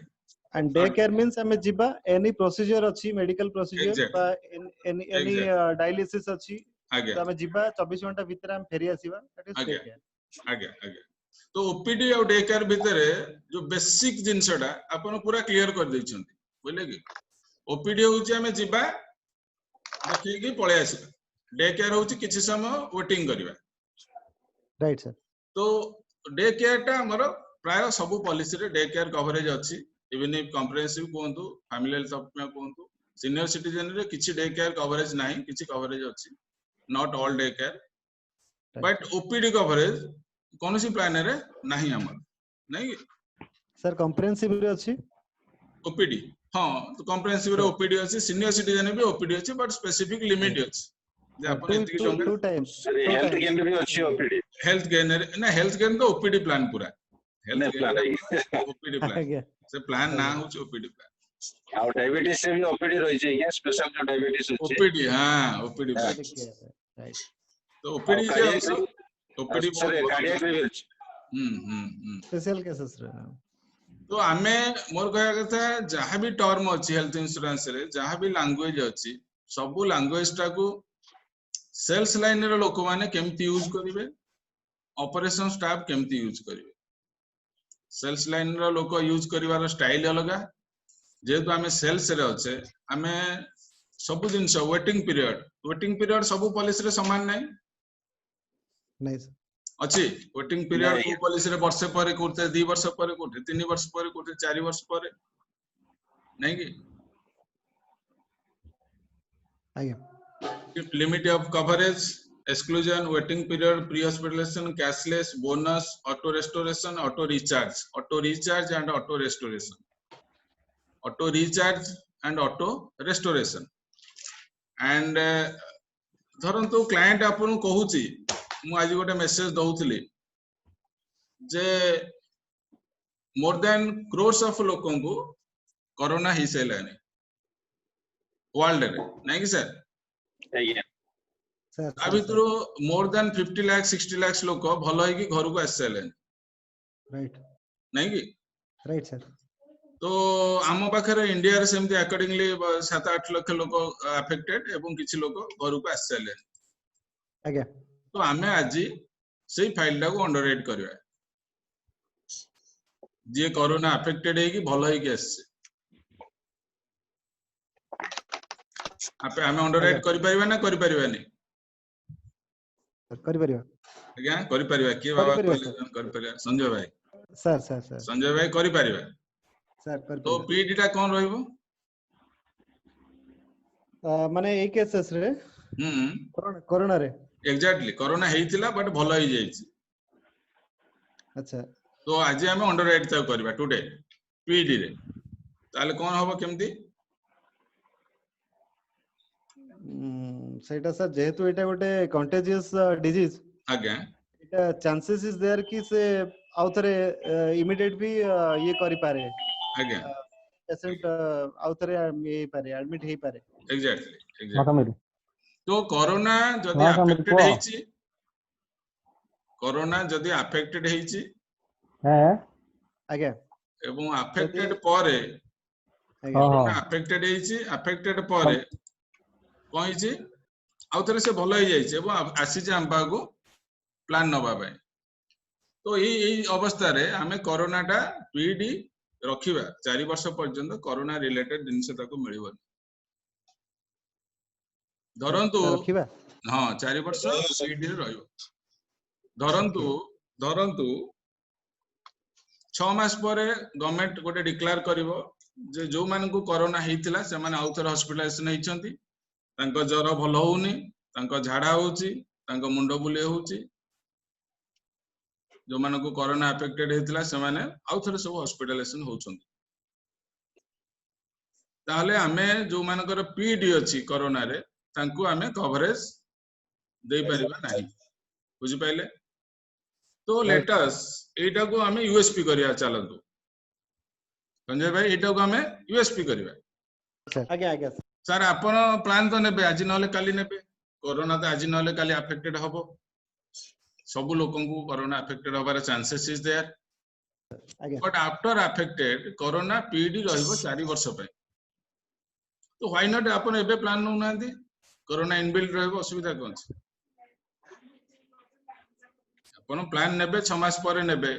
and day care means हमें जिबा एनी प्रोसीजर अछि मेडिकल प्रोसीजर बा एनी डायलिसिस अछि
आगे
तो हमें जिबा 24 घंटा भीतर हम फेरी आसीबा दैट इज डे केयर
आगे तो ओपीडी और डे केयर भीतर जो बेसिक जिंसटा आपण पूरा क्लियर कर दैछंती बोले कि ओपीडी होची हमें जिबा देखि कि पळे आसीबा डे केयर होची किछि समय वेटिंग करबा
राइट सर
तो डे केयर टा हमर प्राय सब पॉलिसी रे डे केयर कवरेज अछि इवन इफ कॉम्प्रिहेंसिव कोंतु फैमिली हेल्थ ऑप्टिमा कोंतु सीनियर सिटीजन रे किछि डे केयर कवरेज नाही किछि कवरेज अछि not all day care but OPD coverage कोनोसी प्लान रे नाही हमर नाही
सर कॉम्प्रिहेंसिव रे अछि
ओपीडी हां तो कॉम्प्रिहेंसिव रे ओपीडी अछि सीनियर सिटीजन भी ओपीडी अछि बट स्पेसिफिक लिमिट अछि जे अपन एति टंका
टू टाइम्स
हेल्थ गेन भी अछि ओपीडी
हेल्थ गेन ना हेल्थ गेन तो ओपीडी प्लान पूरा हेल्थ प्लान ओपीडी प्लान से प्लान ना हो ओपीडी प्लान
और डायबिटीज से भी ओपीडी रही छै या स्पेशल जो डायबिटीज अछि
ओपीडी हां ओपीडी प्लान
राइट
तो ओपीडी जे ओपीडी
कार्डियक भी अछि
स्पेशल केसेस रे
तो आमे मोर कहया कथा जहां भी टर्म अछि हेल्थ इंश्योरेंस रे जहां भी लैंग्वेज अछि सब लैंग्वेज टा को सेल्स लाइन रे लोक माने केमति यूज करिवे ऑपरेशन स्टाफ केमति यूज करिवे सेल्स लाइन रो लोक यूज करिवार स्टाइल अलगा जेतु आमे सेल्स रे अछे आमे सब दिन वेटिंग पीरियड सब पॉलिसी रे समान नै
सर
अछि वेटिंग पीरियड को पॉलिसी रे वर्ष पर कोते 2 वर्ष पर कोते 3 वर्ष पर कोते 4 वर्ष पर नै कि आगे limit of coverage exclusion waiting period pre-hospitalization cashless bonus auto restoration auto recharge and auto restoration and धरंतु क्लाइंट आपन कहूची मु आज गोटे मेसेज दउथली जे मोर देन crores of लोकन को कोरोना ही सेलानी वर्ल्ड रे नहीं कि सर
ଆଜ୍ଞା
सर
आ भितर मोर देन 50 लाख 60 लाख लोक भल होई घर को आसी सारे
राइट
नहीं कि
राइट सर
तो आम पाखे इंडिया रे सेमती अकॉर्डिंगली 7-8 लाख लोक अफेक्टेड एवं किछि लोक घर को आसी सारे
आगे
तो आमे आज सेही फाइल टा को अंडरराइट करबा जे कोरोना अफेक्टेड है कि भल है कि आसे आपे आमे अंडरराइट करि परिबा ना करि परिबानी
कर परिबा
आज्ञा करि परिबा के बाबा करि परिबा संजय भाई
सर
संजय भाई करि परिबा
सर कर
तो पीडी टा कोन रहइबो
माने एक केसेस रे कोरोना रे
एग्जैक्टली कोरोना हेइतिला बट भल होई जाईछि
अच्छा
तो आज आमे अंडरराइट ता करबा टुडे पीडी रे ताले कोन होबो केमती
सेटा सर जेहेतु एटा गोटे कंटेजियस डिजीज
आज्ञा
एटा चांसेस इज देयर कि से आउथरे इमीडिएट भी ये करि पारे
आज्ञा
पेशेंट आउथरे ये पारे एडमिट हे पारे
एग्जैक्टली तो कोरोना जदी अफेक्टेड हेछि कोरोना जदी अफेक्टेड हेछि
आगे
एवं अफेक्टेड पारे कोरोना अफेक्टेड हेछि अफेक्टेड पारे कहिछि आउथरे से भल हो जाइछि एवं आसी जे हम बागु प्लान नबा पय तो एई अवस्था रे हमें कोरोना टा पीडी रखिबा 4 वर्ष पर्यंत कोरोना रिलेटेड जिनसे ताको मिलिबो धरंतु
रखिबा
हां 4 वर्ष पीडी रे रहइबो धरंतु 6 मास परे गवर्नमेंट गोटे डिक्लेयर करिवो जे जो मान को कोरोना हेइतिला से माने आउथर हॉस्पिटलाइजेशन हेइचंती तांको ज्वर भल होउनी तांको झाड़ा होउची तांको मुंडो बुले होउची जो मान को कोरोना अफेक्टेड हेतिला से माने आउथर सब हॉस्पिटलाइजेशन होउचंती ताहले हमें जो मानकर पीडी अछि कोरोना रे तांको हमें कवरेज दे परिबा नाही बुझि पाइले तो लेट अस एटा को हमें यूएसपी करिया चलंतु संजय भाई एटा को हमें यूएसपी करिवा
आगे
सर आपण प्लान तो नेबे आज नले काली नेबे कोरोना तो आज नले काली अफेक्टेड हबो सब लोकन को कोरोना अफेक्टेड होबार chances is there but after affected corona PD रहइबो 4 वर्ष पे तो व्हाई नॉट आपण एबे प्लान न नांदी कोरोना इनबिल्ट रहइबो असुविधा कोन छै आपण प्लान नेबे 6 मास परे नेबे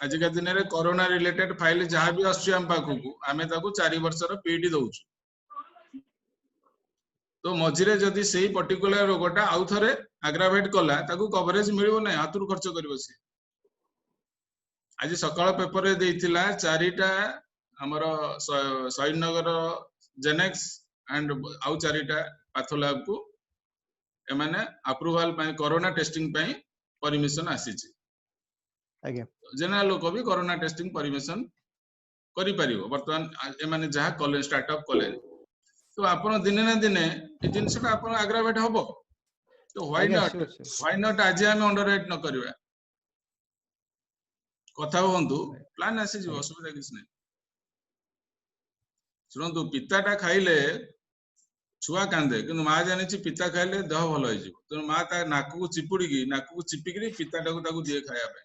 आज का दिन रे कोरोना रिलेटेड फाइल जहां भी आछी हम पाखु को हमें ताको 4 वर्ष रो पीडी दउछु तो मझिरे जदि सेही पर्टिकुलर रोगटा आउ थरे अग्रावेट कला ताको कवरेज मिलिबो नै हातुर खर्च करबो से आज सकाळ पेपर रे देइतिला 4टा हमर सैनगर जेनेक्स एंड आउ 4टा पैथोलैब को एमाने अप्रूवल पय कोरोना टेस्टिंग पय परमिशन आसीची
आगे
जनरल लोक भी कोरोना टेस्टिंग परमिशन करि परिबो वर्तमान एमाने जहा कॉलेज स्टार्टअप कॉलेज तो आपण दिने ना दिने ए जिनसटा आपण अग्रावेट हबो तो व्हाई नॉट आज हम अंडरराइट न करबा कथा होंतु प्लान आसी जीव असुविधा किछ नै सुनंतु पिताटा खाइले छुआ कांदे किंतु मां जानि छि पिता खाइले देह भलो होई जीव तो मां ता नाक को चिपिकरी पिताटा को ताकू दिए खाया पे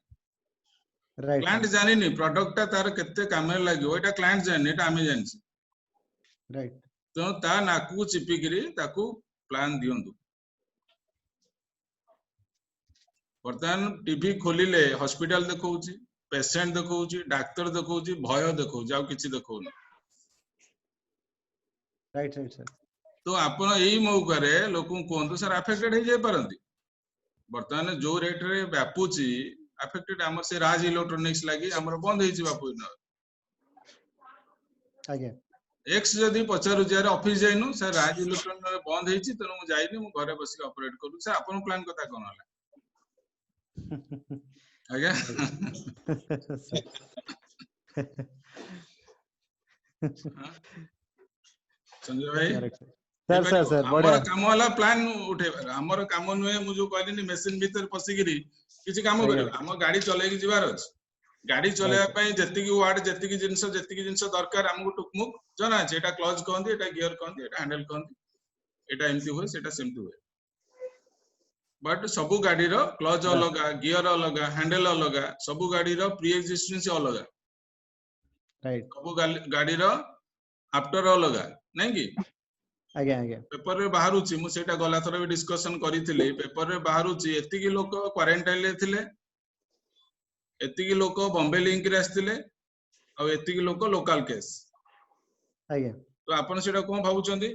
राइट
क्लाइंट जानि नि प्रोडक्ट ता तार केते काम लागियो एटा क्लाइंट जानि एटा आमे जानि छि
राइट
तो ता नाक को चिपिकरी ताकू प्लान दियंतु वर्तमान टीवी खोलिले हॉस्पिटल देखौची पेशेंट देखौची डॉक्टर देखौची भय देखौची आ किछि देखौनी
राइट राइट सर
तो आपण एई मौका रे लोकन कोंतु सर अफेक्टेड हे जे परंती वर्तमान जो रेट रे व्यापूची अफेक्टेड हमर से राज इलेक्ट्रॉनिक्स लागी हमर बंद हे छि बापू न
आगे
एक्स जदी पचारु जे ऑफिस जाइनु सर राज इलेक्ट्रॉनिक्स बंद हे छि तनो मु जाइनी मु घरे बसी ऑपरेट करू सर आपण प्लान कथा कोन हला आज्ञा संजय भाई
सर बड़ा
काम वाला प्लान उठे हमर काम नुए मु जो कहलिनी मशीन भीतर पसिगिरी किछि काम करियो हम गाड़ी चले की जिवार अछि गाड़ी चलेवा पई जतिकी वार्ड जतिकी जिंस दरकार हमको टुकमुक जना अछि एटा क्लच कहंती एटा गियर कहंती एटा हैंडल कहंती एटा एमती होय सेटा सेमती होय बट सबु गाड़ी रो क्लच अलगा गियर अलगा हैंडल अलगा सबु गाड़ी रो प्री एक्जिस्टेंस अलगा
राइट
सबु गाड़ी रो आफ्टर अलगा नहीं कि
आगे आगे
पेपर रे बाहरुची मु सेटा गला थरा भी डिस्कशन करिथिले पेपर रे बाहरुची एतिकी लोक क्वारंटाइन ले थिले एतिकी लोक बॉम्बे लिंक रे आस्थिले आ एतिकी लोक लोकल केस
आगे
तो आपण सेटा कोन भाबुचंदी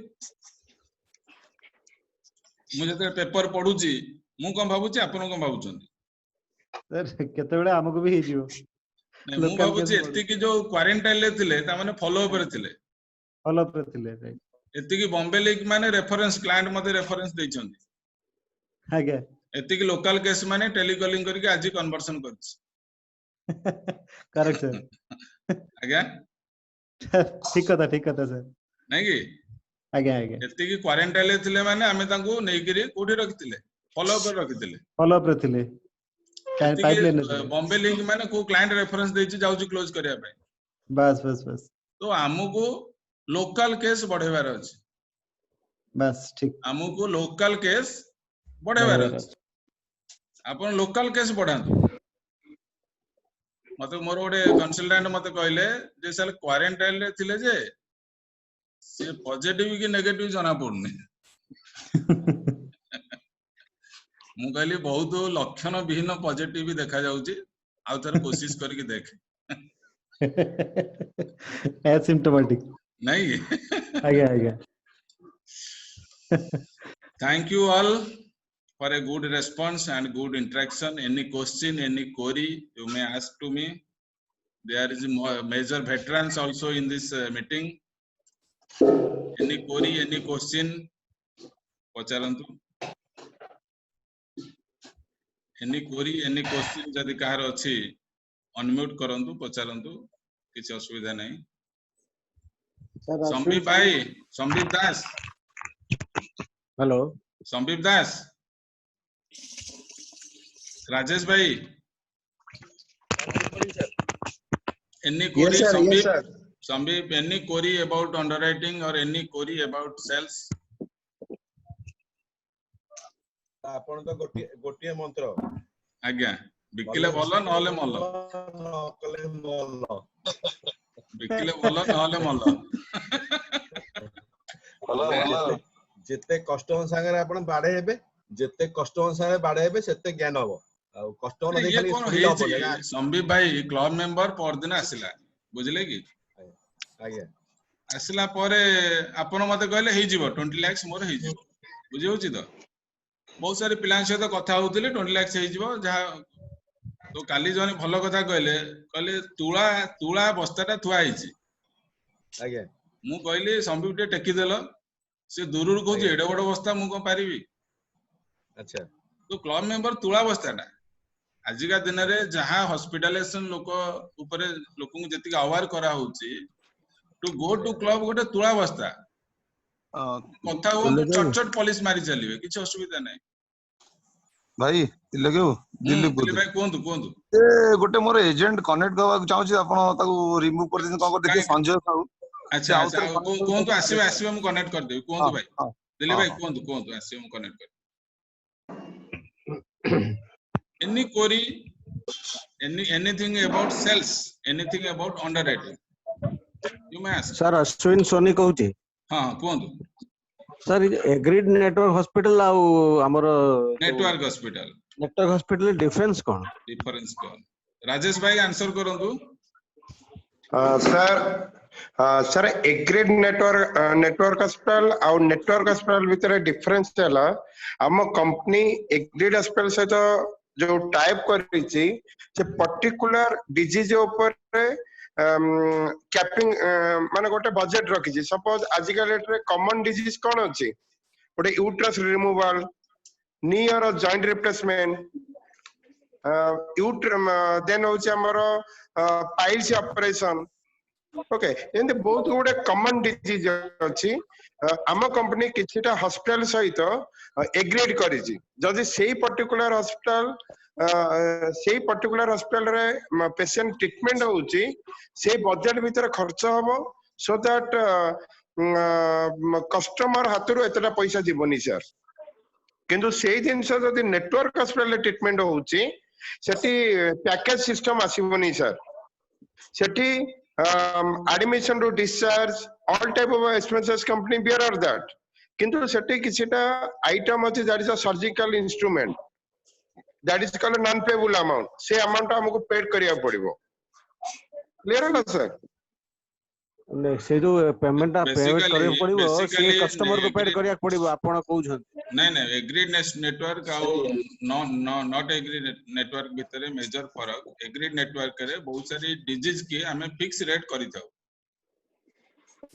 मु जते पेपर पढुची मु कोन भाबुची आपण कोन भाबुचंदी
सर केते बेले हमको भी हिजियो
मु भाबुची एतिकी जो क्वारंटाइन ले थिले ता माने फॉलो अप रे थिले
फॉलो अप रे थिले राइट
एतिकी बॉम्बे लिंक माने रेफरेंस क्लाइंट मते रेफरेंस दैचंदी
आगे
एतिकी लोकल केस माने टेलीकॉलिंग करके आज कन्वर्सन करछि
करेक्ट सर
आज्ञा
ठीक कथा सर
नहीं कि
आगे आगे
एतिकी क्वारंटाइन ले थिले माने हमें तांको नेगिरी कोठी रखिथिले फॉलो अप रखिथिले
फॉलो अप रे थिले पाइपलाइन
बॉम्बे लिंक माने को क्लाइंट रेफरेंस देछि जाउची क्लोज करिया पे
बस बस बस
तो हमको लोकल केस बढ़ेबार अछि
बस ठीक
हमको लोकल केस बढ़ेबार अछि अपन लोकल केस बढ़ांतु मते मोर ओडे कंसल्टेंट मते कहले जे साल क्वारंटाइन ले थिले जे से पॉजिटिव कि नेगेटिव जना पड़ने मु कहली बहुत लक्षण विहीन पॉजिटिव देखा जाउची आ थर कोशिश करके देख
एसिम्प्टोमेटिक
नहीं
आगे
thank you all for a good response and good interaction. Any question, any query you may ask to me. There is major veterans also in this meeting. Any query, any question, pacharantu. Any query, any question जदि कहार अछि unmute करंतु पचारंतु किछ असुविधा नहीं. संदीप भाई, संदीप दास.
Hello
Sandeep दास. राजेश भाई. Any query, Sandeep, any query about underwriting or any query about sales?
आपण तो गोटिए मंत्र
आज्ञा बिकिले बोलो नहले मल्ल
नकले मल्ल
बिकिले बोलो नहले मल्ल
जेते कस्टमर संगे आपण बाडे हेबे जेते कस्टमर संगे बाडे हेबे सेते ज्ञान हबो आ कस्टमर
ये
देखि
कोन
सुनिला
हेछि
पडे
संदीप भाई क्लब मेंबर पर दिन आसिला बुझले कि
आगे
आसिला परे आपण मते कहले हेइ जीवो 20 लाख मोर हेइ जीवो बुझि होछि त बहुत सारे पिलां सहित कथा होतिले 20 लाख हेइ जीवो जहा तो काली जने भलो कथा कहले तुळा बस्ताटा थुआ हेछि
आगे
मु कहली संदीप टे टेकी देलो से दूरରୁ कहछि एडे बड बस्ता मु को पारिबी
अच्छा
तो क्लब मेंबर तुळा बस्ताटा आजिका दिन रे जहां हॉस्पिटलाइजेशन लोक ऊपर लोक को जति अवेयर करा होछि टू गो टू क्लब गोटे तुळा बस्ता कथा हो चटचट पुलिस मारी चलिबे किछ असुविधा नै
भाई लगे दिल्ली
भाई कोंतु कोंतु
ए गोटे मोर एजेंट कनेक्ट करबा चाहूची आपण ताको रिमूव कर दिन कोन देखि संजय साहू
अच्छा अच्छा कोंतु आसीबे हम कनेक्ट कर देबी कोंतु भाई दिल्ली भाई कोंतु आसीबे हम कनेक्ट कर any query anything about sales anything about underwriting you may ask
sir Ashwin Soni कहूची
हां कोंतु
सर एग्रीड नेटवर्क हॉस्पिटल आ हमर
नेटवर्क हॉस्पिटल
डिफरेंस कोन
राजेश भाई आंसर करंतु
सर एग्रीड नेटवर्क हॉस्पिटल और नेटवर्क हॉस्पिटल भीतर डिफरेंस है आम कंपनी एग्रीड हॉस्पिटल सहित जो टाइप करिछि से पर्टिकुलर डिजीज ऊपर कैपिंग माने गोटे बजेट रखिछि सपोज आजिकल रेट रे कॉमन डिजीज कोन अछि गोटे यूट्रस रिमूवल नी और जॉइंट रिप्लेसमेंट देन होछि हमर पाइल्स ऑपरेशन ओके एंड बहुत गुडे कॉमन डिजीज अछि आम कंपनी किछिटा हॉस्पिटल सहित एग्रीड करिछि जदि सेही पर्टिकुलर हॉस्पिटल सेही पर्टिकुलर हॉस्पिटल रे पेशेंट ट्रीटमेंट होउछि से बजट भीतर खर्च हबो सो दैट कस्टमर हाथरू एतटा पैसा जीवनी सर किंतु सेही जिंस जदि नेटवर्क हॉस्पिटल रे ट्रीटमेंट होउछि सेठी पैकेज सिस्टम आसीबोनी सर सेठी admission to discharge all type of expenses company bear that किंतु सेठी किछिटा आइटम अछि that is a surgical instrument that is called non payable amount से अमाउंट हमको पेड करिया पड़िबो क्लियर है सर
से जो पेमेंट पेमेंट करिया पड़िबो से कस्टमर को पेड करिया पड़िबो आपण कहउछन
नहीं एग्रीड नेटवर्क आ नॉट एग्रीड नेटवर्क भितर मेजर फरक एग्रीड नेटवर्क रे बहुत सारी डिजीज की हमें फिक्स रेट करि थाउ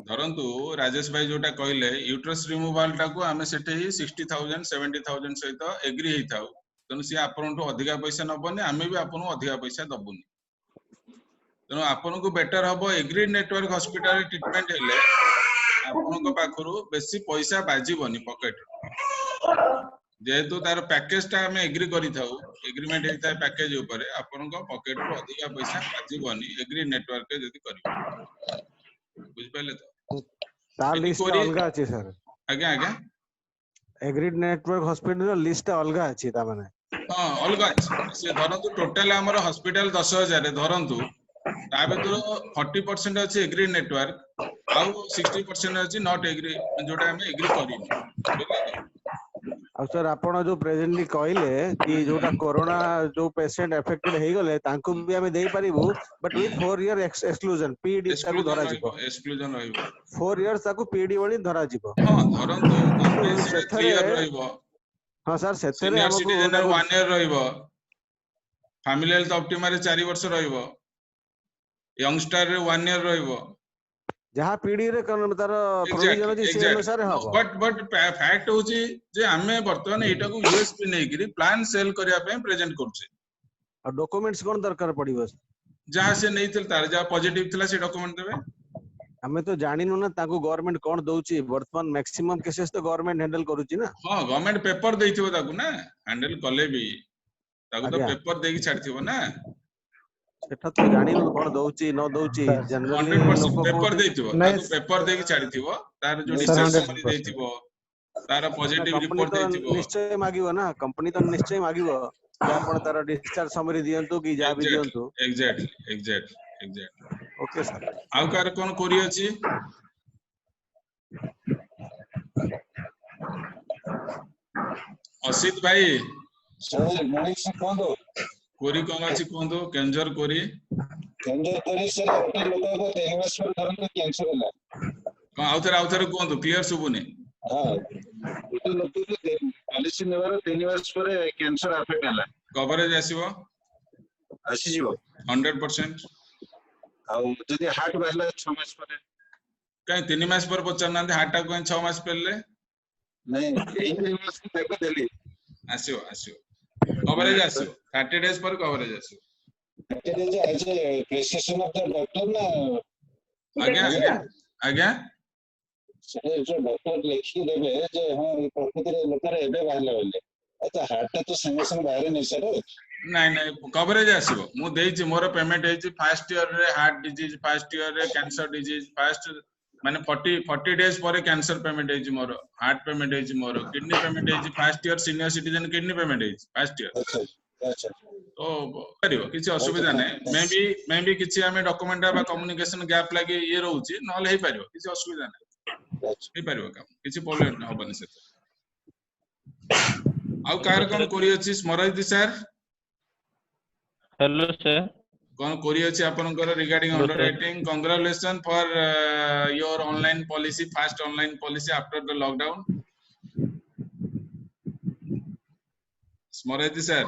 धरंतु राजेश भाई जोटा कहले यूट्रस रिमूवल टा को हमें सेठे 60000 70000 सहित एग्री हेई थाउ तनु से आपन तो अधिका पैसा नबने हमें भी आपन अधिका पैसा दबुनी तनु आपन को बेटर हबो एग्रीड नेटवर्क हॉस्पिटल ट्रीटमेंट हेले आपन को पाखरु बेसी पैसा बाजीबनी पॉकेट जेहेतु तार पैकेज टा हमें एग्री करि थाउ एग्रीमेंट हेता पैकेज ऊपर आपन को पॉकेट रो अधिका पैसा बाजीबनी एग्री नेटवर्क जदी करियो बुझ पाले तो
तार लिस्ट अलगा अछि सर
आगे आगे
एग्रीड नेटवर्क हॉस्पिटल रो लिस्ट अलगा अछि ता माने
हां अलगा अछि से धरंतु टोटल हमर हॉस्पिटल 10000 धरंतु ता भीतर 40% अछि एग्री नेटवर्क आउ 60% अछि नॉट एग्री जोटा हम एग्री करिन
आ सर आपण जो प्रेजेंटली कहले कि जोटा कोरोना जो पेशेंट अफेक्टेड हे गले तांको भी हमें देई परिबो but with 4 year exclusion PD ताको धरा जिवो
एक्सक्लूजन रहिबो
4 इयर्स ताको पीडी वली धरा जिवो
हां धरंतु कॉम्प्रिहेंसिव 3 इयर रहिबो
हां सर सेथरे
सीनियर सिटीजन 1 इयर रहिबो फैमिली हेल्थ ऑप्टिमा रे 4 वर्ष रहिबो यंगस्टर रे 1 इयर रहिबो
जहां पीडी रे तार प्रोविजन अछि से अनुसार हबो
बट फैक्ट होची जे हमें वर्तमान एटा को यूएसपी नै करी प्लान सेल करिया पे प्रेजेंट करछे
आ डॉक्यूमेंट्स कोन दरकार पड़िबो
जहां से नै थिल तार जा पॉजिटिव थिला से डॉक्यूमेंट देबे
हमें तो जानिनु ना ताको गवर्नमेंट कोन दउची वर्तमान मैक्सिमम केसेस तो गवर्नमेंट हैंडल करूची ना
हां गवर्नमेंट पेपर देइथिबो ताको ना हैंडल कले भी ताको तो पेपर देकी छाड़थिबो ना
सेटा तो जानिनु कोन दउची न दउची जनरली
100% पेपर देइथिबो ताको पेपर देकी छाड़थिबो तार जो डिस्चार्ज समरी देइथिबो तार पॉजिटिव रिपोर्ट देइथिबो
निश्चय मागिबो ना कंपनी तो निश्चय मागिबो कि आपण तार डिस्चार्ज समरी दियंतु कि जा भी दियंतु
एग्जैक्टली
ओके सर
आउ कार कोन कोरी अछि असित भाई
सर मणि से कोन दो
कोरी कोन अछि कोन दो केंजर कोरी
सर ओटे लोक को तेंगस पर करन कैंसर होला
कोन आउथर कोन दो क्लियर सुबुनी
हां ओटे लोक को पॉलिसी नेवर 3 वर्ष पर कैंसर अफेक्ट होला
कवरेज आसीबो
आसी जीवो
100%
आउ जदी हार्ट वाला 6 मास पर
कहीं 3 मास पर पचना हार्ट टा को 6 मास पहले
नहीं 3 मास की तक देली
आसियो कवरेज आसियो 30 डेज पर कवरेज आसियो
30 days as a prescription of the doctor ना
आज्ञा
से जो डॉक्टर लिखि देबे जे हां ई प्रकृति रे लोक रे एबे बाहले बोले अच्छा हार्ट तो संगे संगे बाहर नहीं सर
नहीं कवरेज आसिबो मु देइछि मोर पेमेंट हेछि फर्स्ट ईयर रे हार्ट डिजीज फर्स्ट ईयर रे कैंसर डिजीज फर्स्ट माने 40 डेज पर कैंसर पेमेंट हेछि मोर हार्ट पेमेंट हेछि मोर किडनी पेमेंट हेछि first year senior citizen kidney payment हेछि फर्स्ट ईयर
अच्छा
तो करियो किछि असुविधा नै मैं भी किछि हमें डॉक्यूमेंट बा कम्युनिकेशन गैप लागि ये रहउछि नले हे परियो किछि असुविधा नै हे परियो काम किछि प्रॉब्लम होबनी से आउ कार कोन कोरी अछि स्मरैति सर
हेलो सर
कोन कोरी अछि आपनकर regarding underwriting congratulation for your online policy fast online policy after the lockdown स्मरैति सर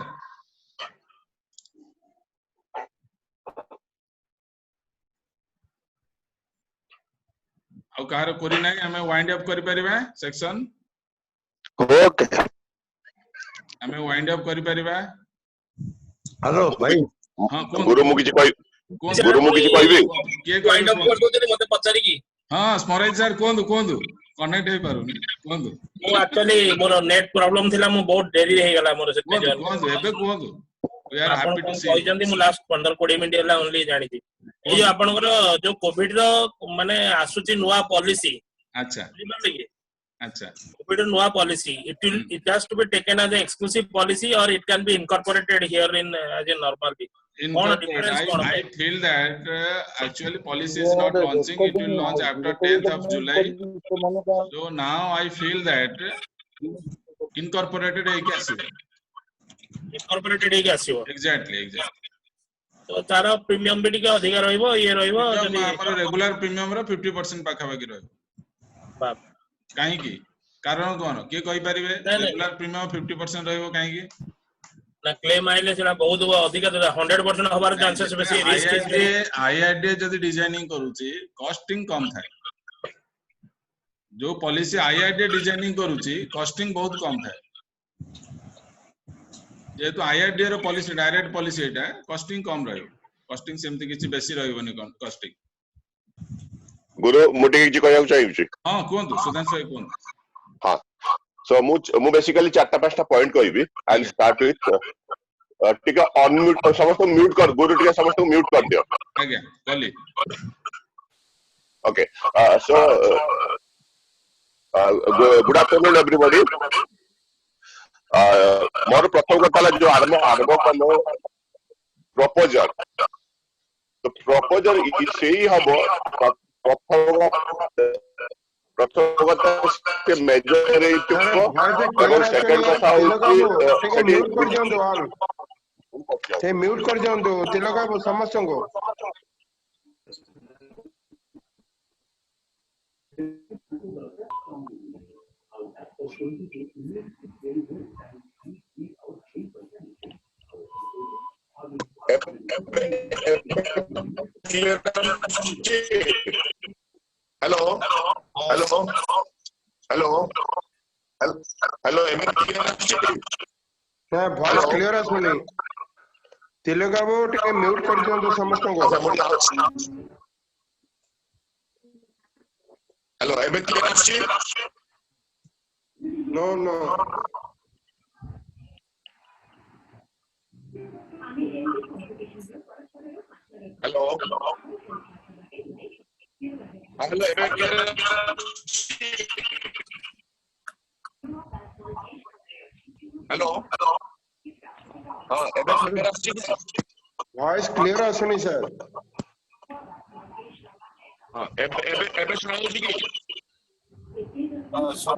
आउ कार कोरी नै हमें वाइंड अप करि परिबा सेक्शन
ओके
हमें वाइंड अप करि परिबा
हेलो भाई
हां
गुरु मु किछि
गुरु
मु किछि कहबी
किए
पॉइंट ऑफ व्यू सोचले मते पचारि की
हां स्मराइज सर कोंदु कनेक्ट हे पारुनी कोंदु
मु एक्चुअली मोर नेट प्रॉब्लम थिला मु बहुत देरी हे गला मोर से
कोंदु एबे कोंदु वी आर हैप्पी टू सी
कहजंती मु लास्ट 15-20 मिनिट हला ओनली जानि थी ए जो आपनकर जो कोविड रो माने आसुची नुवा पॉलिसी
अच्छा अच्छा
COVID नुवा policy it has to be taken as an exclusive policy or it can be incorporated here in as a normal thing.
I feel that actually policy is not launching, it will launch after 10th of July. So now I feel that incorporated ହେଇକି ଆସିବ
incorporated ହେଇକି ଆସିବ
exactly
तो तार premium भी ଟିକେ ଅଧିକା ରହିବ ये ରହିବ
ଯଦି ଆମର ରେଗୁଲାର ପ୍ରିମିୟମ ର 50% ପାଖାପାଖି ରହିବ
ବାପ
କାହିଁ की कारण कोन के कहि परिबे रेगुलर प्रीमियम 50% रहइबो काहे की
ना क्लेम आइले सेना बहुत अधिक 100% हबार चांसेस बेसी रिस्क
आईआरडीए जदी डिजाइनिंग करूची कॉस्टिंग कम थाए जो पॉलिसी आईआरडीए डिजाइनिंग करूची कॉस्टिंग बहुत कम थाए जेतु आईआरडीए रो पॉलिसी डायरेक्ट पॉलिसी एटा कॉस्टिंग कम रहइबो कॉस्टिंग सेमति किछि बेसी रहइबोनी कॉस्टिंग
गुरु मोटे किछि कहया चाहिबी
हां कोंतु सुधांशु भाई कोंतु
हां सो मु बेसिकली 4-5टा पॉइंट कहबी आई विल स्टार्ट विथ टिका अनम्यूट समस्त म्यूट कर गुरु टिका समस्त म्यूट कर दियो
आज्ञा कली
okay so good afternoon everybody मोर प्रथम कथा जो आरंभ कलो प्रपोजल तो प्रपोजल सेही हबो प्रथम कथा के मेजर रे और सेकंड कथा होची
म्यूट कर दियंदो ऑल से म्यूट कर दियंदो तिलक बाबू समस्त को
हेलो हेलो हेलो हेलो
ना वॉइस क्लियर आसुनी तिलक बाबू टिके म्यूट कर दियंदो समस्त को
हेलो एबे क्लियर आछि
नो नो
हेलो हेलो एबे क्लियर हेलो हां एबे क्लियर आछि
वॉइस क्लियर आसुनी सर
हां एबे सुना होछि कि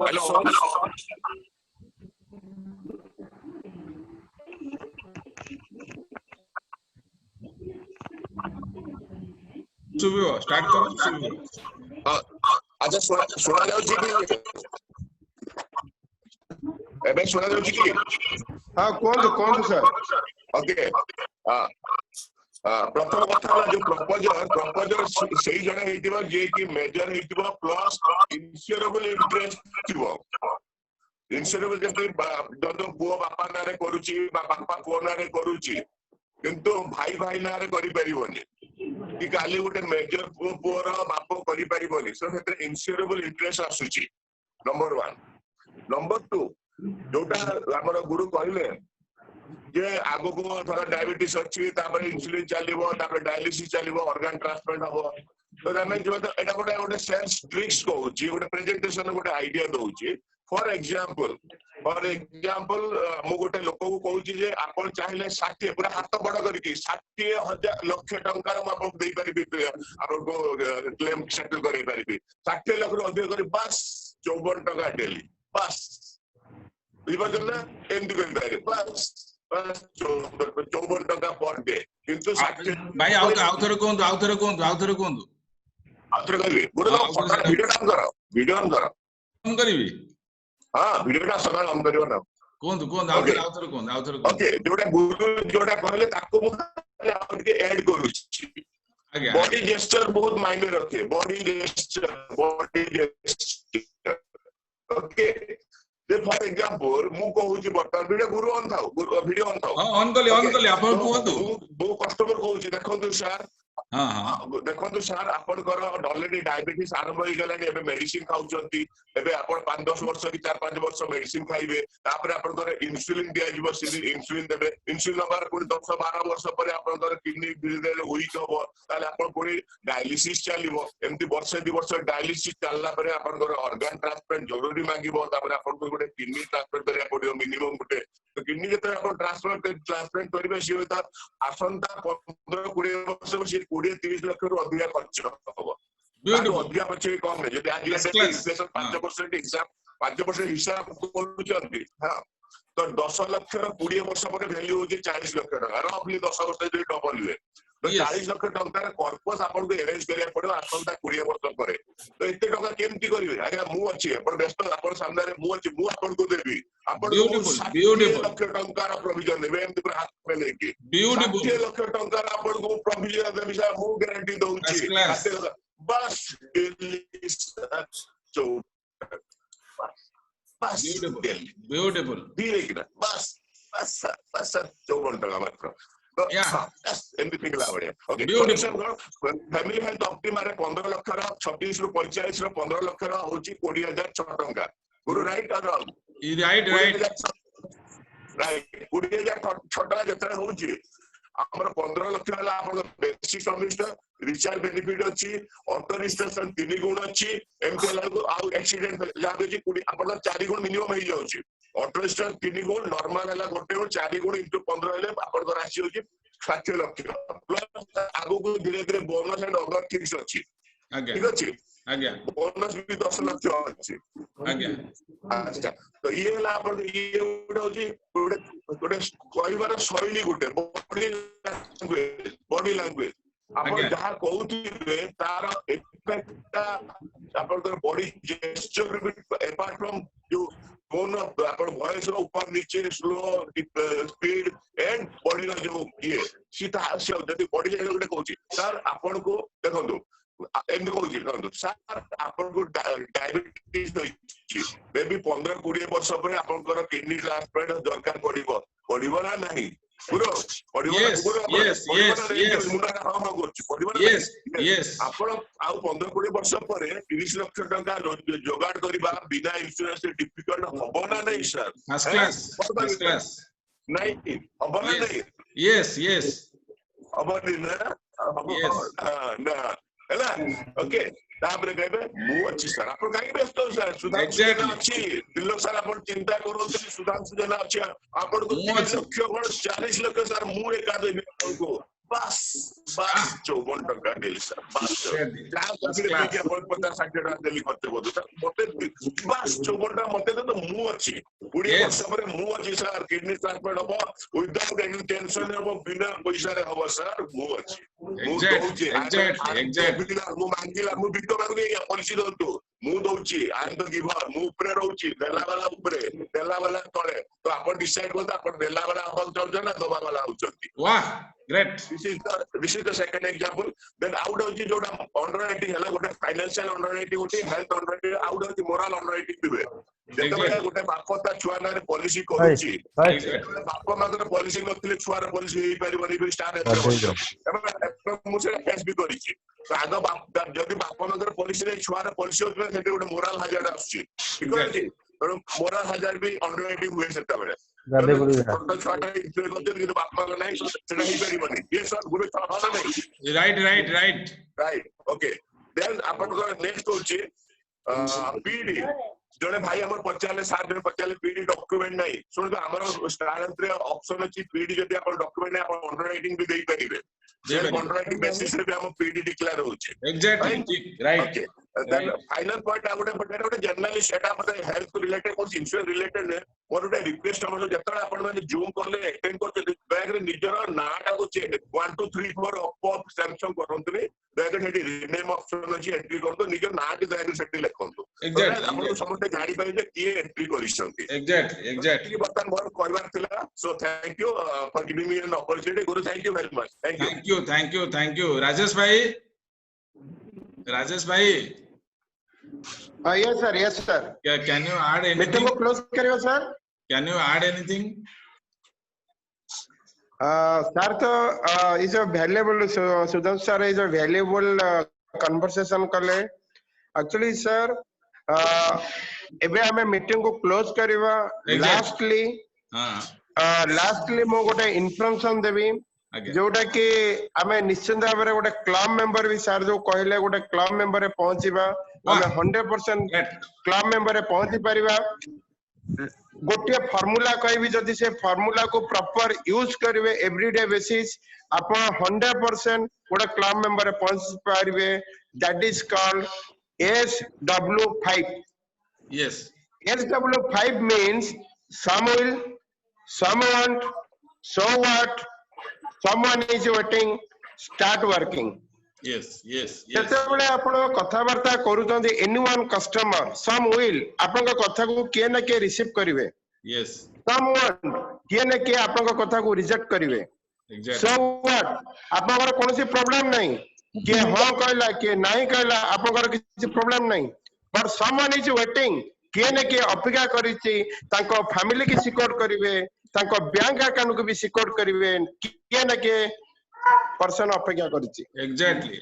हेलो
सुबियो स्टार्ट करो सुबियो
हां अच्छा सुना जाउछि कि एबे सुना जाउछि कि
हां कौन सर
ओके प्रथम कथा जो प्रपोजल सही जने हेतिबो जे कि मेजर हेतिबो प्लस इंश्योरेबल इंटरेस्ट थिबो इंश्योरेबल जे ददो बुआ बापा नारे करूची बापा पुओ नारे करूची किंतु भाई नारे करि परिबोनी कि काली गोटे मेजर पुओर बाप करि परिबोनी सो क्षेत्र इंश्योरेबल इंटरेस्ट आसुची नंबर 1 नंबर 2 जोटा हमर गुरु कहले जे आगो को थोड़ा डायबिटीज अछि तापर इंसुलिन चलिबो तापर डायलिसिस चलिबो ऑर्गन ट्रांसप्लांट हबो तो हमें जो एटा गोटे सेल्स ट्रिक्स कहूची गोटे प्रेजेंटेशन गोटे आईडिया दउची फॉर एग्जांपल मु गोटे लोक को कहूची जे आपण चाहिले 60 पूरा हाथ बड़ करके 60,000 लाख टंका रो आपण देई परिबी आपण को क्लेम सेटल करै परिबी 60 लाख रो अधिक करी बस 54 टका डेली बस बुझिबो ना एंड करै बस 54 टका पर डे किंतु
भाई आउथर कोंदु
करबी वीडियो ऑन करो
करबी
हां वीडियोटा सकाळ ऑन करियो ना
कोंदु आउथर
ओके जोटा गुरु जोटा कहले ताको मु आउट के ऐड करूची बॉडी जेस्चर बहुत मायने रखे body gesture okay J for example मु कहूची बर्तन video Guru on Thao video on Thao
on कली आपण कोंदु
बो कस्टमर कहूची देखंतु सर
हाँ हाँ
देखो सर आपनकर ऑलरेडी डायबिटीज आरंभ हो गलानी एबे मेडिसिन खाउचंती एबे आपण 5-10 वर्ष कि 4-5 वर्ष मेडिसिन खाइबे तापर आपनकर इंसुलिन दिया जीवो इंसुलिन देबे इंसुलिन नंबर कोन 10-12 वर्ष पर आपनकर किडनी धीरे धीरे वीक हो ताले आपण कोन डायलिसिस चलिबो एमती वर्ष 2 वर्ष डायलिसिस चलला पर आपनकर ऑर्गन ट्रांसप्लांट जरूरी मांगिबो तापर आपनको गोटे किडनी ट्रांसप्लांट करिया पड़ियो मिनिमम गोटे तो किडनी जते आपण ट्रांसप्लांट करिबे सियो त आसंता 15-20 वर्ष से 20-30 लाख रु अधिक खर्च हबो अधिक पछे कम है जदि आज इन्फ्लेशन 5% हिसाब 5% हिसाब करूचंती हां तो 10 लाख 20 वर्ष पर वैल्यू होची 40 लाख टका रफली 10 वर्ष जे डबल हुए तो 40 लाख टका कॉर्पस आपन को अरेंज करिया पड़ो आसंता 20 वर्ष पर तो एते टका केमती करिवे आगे मु अछि अपन व्यस्त अपन सामने रे मु अछि मु आपन को देबी आपन ब्यूटीफुल लाख टका प्रोविजन देबे एमती पर हाथ में लेके ब्यूटीफुल 60 लाख टका आपन को प्रोविजन देबी सा मु गारंटी दउची बस so बस
ब्यूटीफुल
धीरे की बस बस बस 54 टका मात्र एमती पिघला बढ़िया ओके फैमिली हेल्थ ऑप्टिमा रे 15 लाख रा 26 रु 45 रो 15 लाख रा होची 20006 टका गुरु राइट और
राइट
राइट 20006 टका जत्रा होची हमर 15 लाख वाला आपन बेसिक सर्विस रिचार्ज बेनिफिट अछि ऑटो रजिस्ट्रेशन 3 गुण अछि एमटी लागो आ एक्सीडेंट लागो छी आपन 4 गुण मिनिमम हे जाउची ऑटो रजिस्ट्रेशन 3 गुण नॉर्मल हला गोटे गुण 4 गुण into 15 हेले आपन को राशि होची 60 लाख प्लस आगो को धीरे धीरे बोनस एंड अदर थिंग्स अछि ठीक अछि
आज्ञा
बोनस भी 10 लाख अछि
आज्ञा
अच्छा तो ये हला आपन ये होची गोटे कहबार शैली गोटे बॉडी लैंग्वेज आपण जहा कहउथिबे तार इफेक्ट आपन बॉडी जेस्चर अपार्ट फ्रॉम जो कोन आपण वॉइस रो ऊपर नीचे स्लो स्पीड एंड बॉडी रो जो ये सीधा हास्य जति बॉडी जे गोटे कहउची सर आपण को देखंतु एंड कहउची देखंतु सर आपण को डायबिटीज होची बेबी 15-20 वर्ष पर आपनकर किडनी ट्रांसप्लांट दरकार पड़िबो ना नहीं गुरु पड़िबो
यस
आपण आउ 15-20 वर्ष पर 30 लाख टका जोगाड़ करबा बिना इंश्योरेंस डिफिकल्ट हबो ना नहीं सर फर्स्ट क्लास नहीं हबो ना नहीं
यस
हबो ना हैला ओके तापर कहबे मु अछि सर आपण काई व्यस्त हो सर सुधांशु जना अछि दिल्लो सर आपण चिंता करथि सुधांशु जना अछि आपण को 30 लाख 40 लाख सर मु एका देबे को बस 54 टका देली सर बस आपण 50-60 टका देली खर्च बोलू सर मते बस 54 टका मते तो मु अछि 20 वर्ष पर मु अछि सर किडनी ट्रांसप्लांट हो विदाउट एनी टेंशन हो बिना पैसा रे हो सर मु अछि एग्जैक्टली मु मांगिला मु बिटो मांगु या पॉलिसी दंतु मु दउची आई एम द गिवर मु ऊपर रहउची देला वाला तळे तो आपण डिसाइड करता आपण देला वाला हल चलज ना दबा वाला होचंती
वाह great
this is the second example then out होची जोडा अंडरराइटिंग हला गोटे फाइनेंशियल अंडरराइटिंग होची हेल्थ अंडरराइटिंग आउट होची मोरल अंडरराइटिंग दिबे जेते गोटे बाप ता छुआ ना पॉलिसी करूची बाप मात्र पॉलिसी नथिले छुआ रे पॉलिसी हेई परिबनी भी स्टार्ट हेते मुझे केस भी करिची आग बाप जदि बाप मात्र पॉलिसी रे छुआ रे पॉलिसी होतले सेते गोटे मोरल हजार आछी ठीक अछि मोरल हजार भी अंडरराइटिंग हुए सेता बेले तो छुआटा इन्फ्लुएंस करते कि बाप मात्र नहीं सेटा हेई परिबनी ये सर गुरु छाड़ा नहीं राइट ओके देन अपन को नेक्स्ट होची पीडी जने भाई हमर पचाले सार जने पचाले पीडी डॉक्यूमेंट नहीं सुन हमर स्टारंत्र ऑप्शन अछि पीडी जदि अपन डॉक्यूमेंट नहीं अपन अंडरराइटिंग भी देई परिबे जे अंडरराइटिंग बेसिस रे भी हम पीडी डिक्लेयर होछि
exactly right
then final point out generally सेटा मते हेल्थ रिलेटेड को इंश्योरेंस रिलेटेड ने मोर उटे रिक्वेस्ट हमर जतरा अपन माने जूम करले अटेंड करते बैग रे निजर नाटा को चेक 1 2 3 4 अप सैमसंग करंतु बैग रे हेडी रिनेम ऑप्शन अछि एंट्री करतो निजर नाट बैग रे सेटी लिखंतु
एग्जैक्टली
हमर समस्त गाड़ी पाइ जे किए एंट्री करिसंती
एग्जैक्टली
की बतन मोर कहबार थिला so thank you for giving me an opportunity गुरु thank you very much
thank you Rajesh भाई
yes sir
can you add anything
meeting को क्लोज करियो sir
can you add anything
Sir, so is a valuable. Sudhanshu sir is a valuable conversation kale. Actually, sir, एबे हमें meeting को close करिवा. Lastly मो गोटे information देबी जोटा कि हमें निश्चित भाव में गोटे क्लब मेंबर भी सर जो कहले गोटे क्लब मेंबर रे पहुंचीबा हमें 100% क्लब मेंबर रे पहुंची परिबा. गोटे फार्मूला कहबी जदि से फार्मूला को प्रॉपर यूज करिवे एवरीडे बेसिस आपण 100% गोटे क्लब मेंबर रे पहुंच परिबे. That is called SW5.
Yes.
SW5 means some will, some want, so what, someone is waiting, start working.
Yes, yes, yes.
जेतेबेले आपण कथावार्ता करूचंदी एनीवन कस्टमर some will आपन कथा को किए न के रिसीव करिवे.
Yes.
some want किए न के आपन कथा को रिजेक्ट करिवे.
Exactly.
so what आपन कोनोसी प्रॉब्लम नहीं कि हां कहला कि नहीं कहला आपन किसी प्रॉब्लम नहीं. but someone is waiting किए न के अपेक्षा करिछि तांको फैमिली की सिक्योर करिवे तांको बैंक अकाउंट को भी सिक्योर करिवे किए न के पर्सन अपेक्षा करिछि.
Exactly.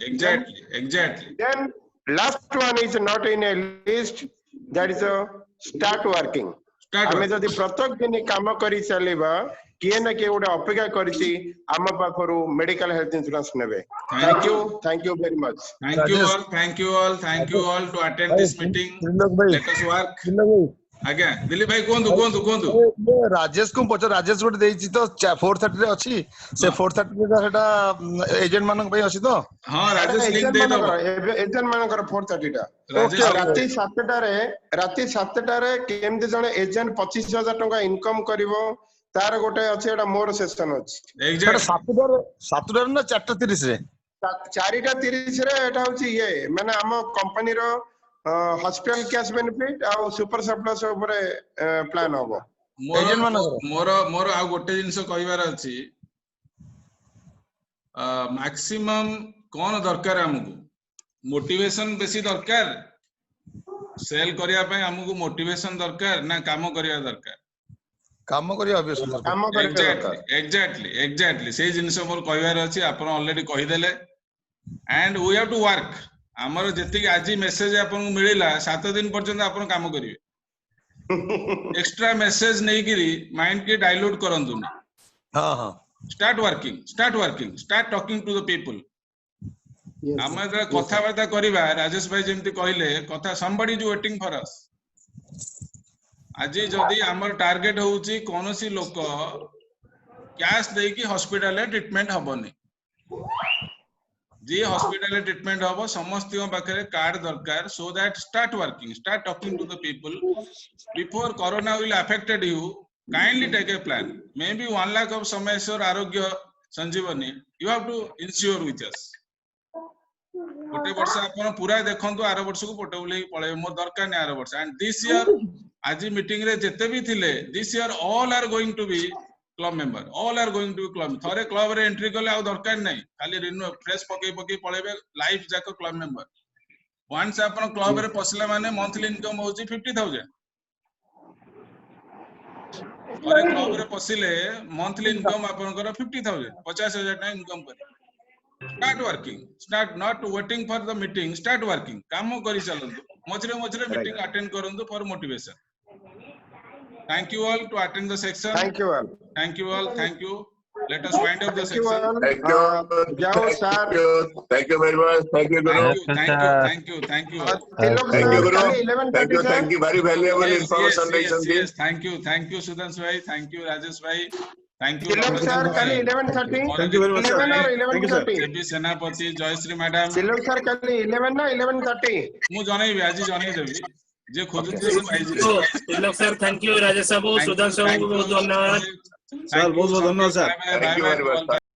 Then last one is not in a list, that is a start working. हमें जदि प्रत्येक दिन काम करी चलेबा किए न के गोटे अपेक्षा करिछि आम पाखरु मेडिकल हेल्थ इंश्योरेंस नेबे. Thank you very much.
Thank you all to attend this meeting. Let us work. आज्ञा दिलीप भाई कोंदु
राजेश को पछ राजेश गोटे देछि तो 430 रे अछि से 430 रे सेटा एजेंट मानक भाई अछि तो.
हां राजेश लिंक दे दो
एजेंट मानकर 430 टा. राती 7 टा रे केमदि जने एजेंट 25000 टका इनकम करिवो तार गोटे अछि एटा मोर सेशन अछि.
एग्जैक्ट 7 टा ना 4:30 रे
4:30 रे एटा होछि ये माने हम कंपनी रो हॉस्पिटल कैश बेनिफिट आ सुपर सरप्लस ऊपर प्लान होबो.
मोर आ गोटे जिंस कहिबार अछि मैक्सिमम कोन दरकार हमकु मोटिवेशन बेसी दरकार सेल करिया पे हमकु मोटिवेशन दरकार ना काम करिया दरकार.
काम करिया ऑब्वियसली
काम करिया दरकार.
एग्जैक्टली से जिंस मोर कहिबार अछि आपण ऑलरेडी कहि देले and we have to work. हमर जति आज मेसेज आपन मिलिला 7 दिन पर्यंत आपन काम करिवे. एक्स्ट्रा मेसेज नहीं गिरी माइंड के डाइल्यूट करंतु ना.
हां
start working start talking to the people. हम कथा वार्ता करिवा राजेश भाई जेमति कहिले कथा somebody is waiting for us. आज जदी हमर टारगेट होउची कोनोसी लोक कैश देई की हॉस्पिटल रे ट्रीटमेंट हबोनी. जी हॉस्पिटल ट्रीटमेंट हबो समस्त पाखे कार्ड दरकार so that start working start talking to the people before corona will affected you kindly take a plan may be 1 lakh of समयश्वर Arogya Sanjeevani you have to insure with us. गोटे वर्ष आपण पूरा देखंतु आरो वर्ष को पोर्टेबल ही पळे मो दरकार नै आरो वर्ष. एंड दिस ईयर आज मीटिंग रे जते भी थिले this year all are going to be club member. All are going to club. थरे क्लब रे एंट्री करले आ दरकार नै खाली रिन्यू फ्रेश पके पळेबे लाइफ जाको क्लब मेंबर. वंस आपण क्लब रे पसले माने मंथली इनकम होची 50000. थरे क्लब रे पसिले मंथली इनकम आपनकर 50000 50000 ना इनकम कर. Start working start not waiting for the meeting. Start working काम करी चलंतु मझरे मीटिंग अटेंड करंतु for motivation. Thank you all to attend the section.
Thank you all.
Thank you. Let us wind up the section.
Thank you. Thank you very much. Thank you, Guru.
Thank you.
Thank you, Guru. Thank you. Very valuable information.
Yes. Thank you, Sudhanshu bhai. Thank you, Rajesh bhai. Thank you.
Tilak sir, kali 11:30.
Thank you very much, sir.
11 or 11:30.
JB Senapati Jayashree madam.
Tilak sir, kali 11 ना 11:30.
मु जणैबी आज जणै देबी जे खोजुते से पाइजी.
तिलक sir thank you. Rajesh बाबू सुधांशु बाबू बहुत धन्यवाद
sir. बहुत धन्यवाद sir.
Thank you very much.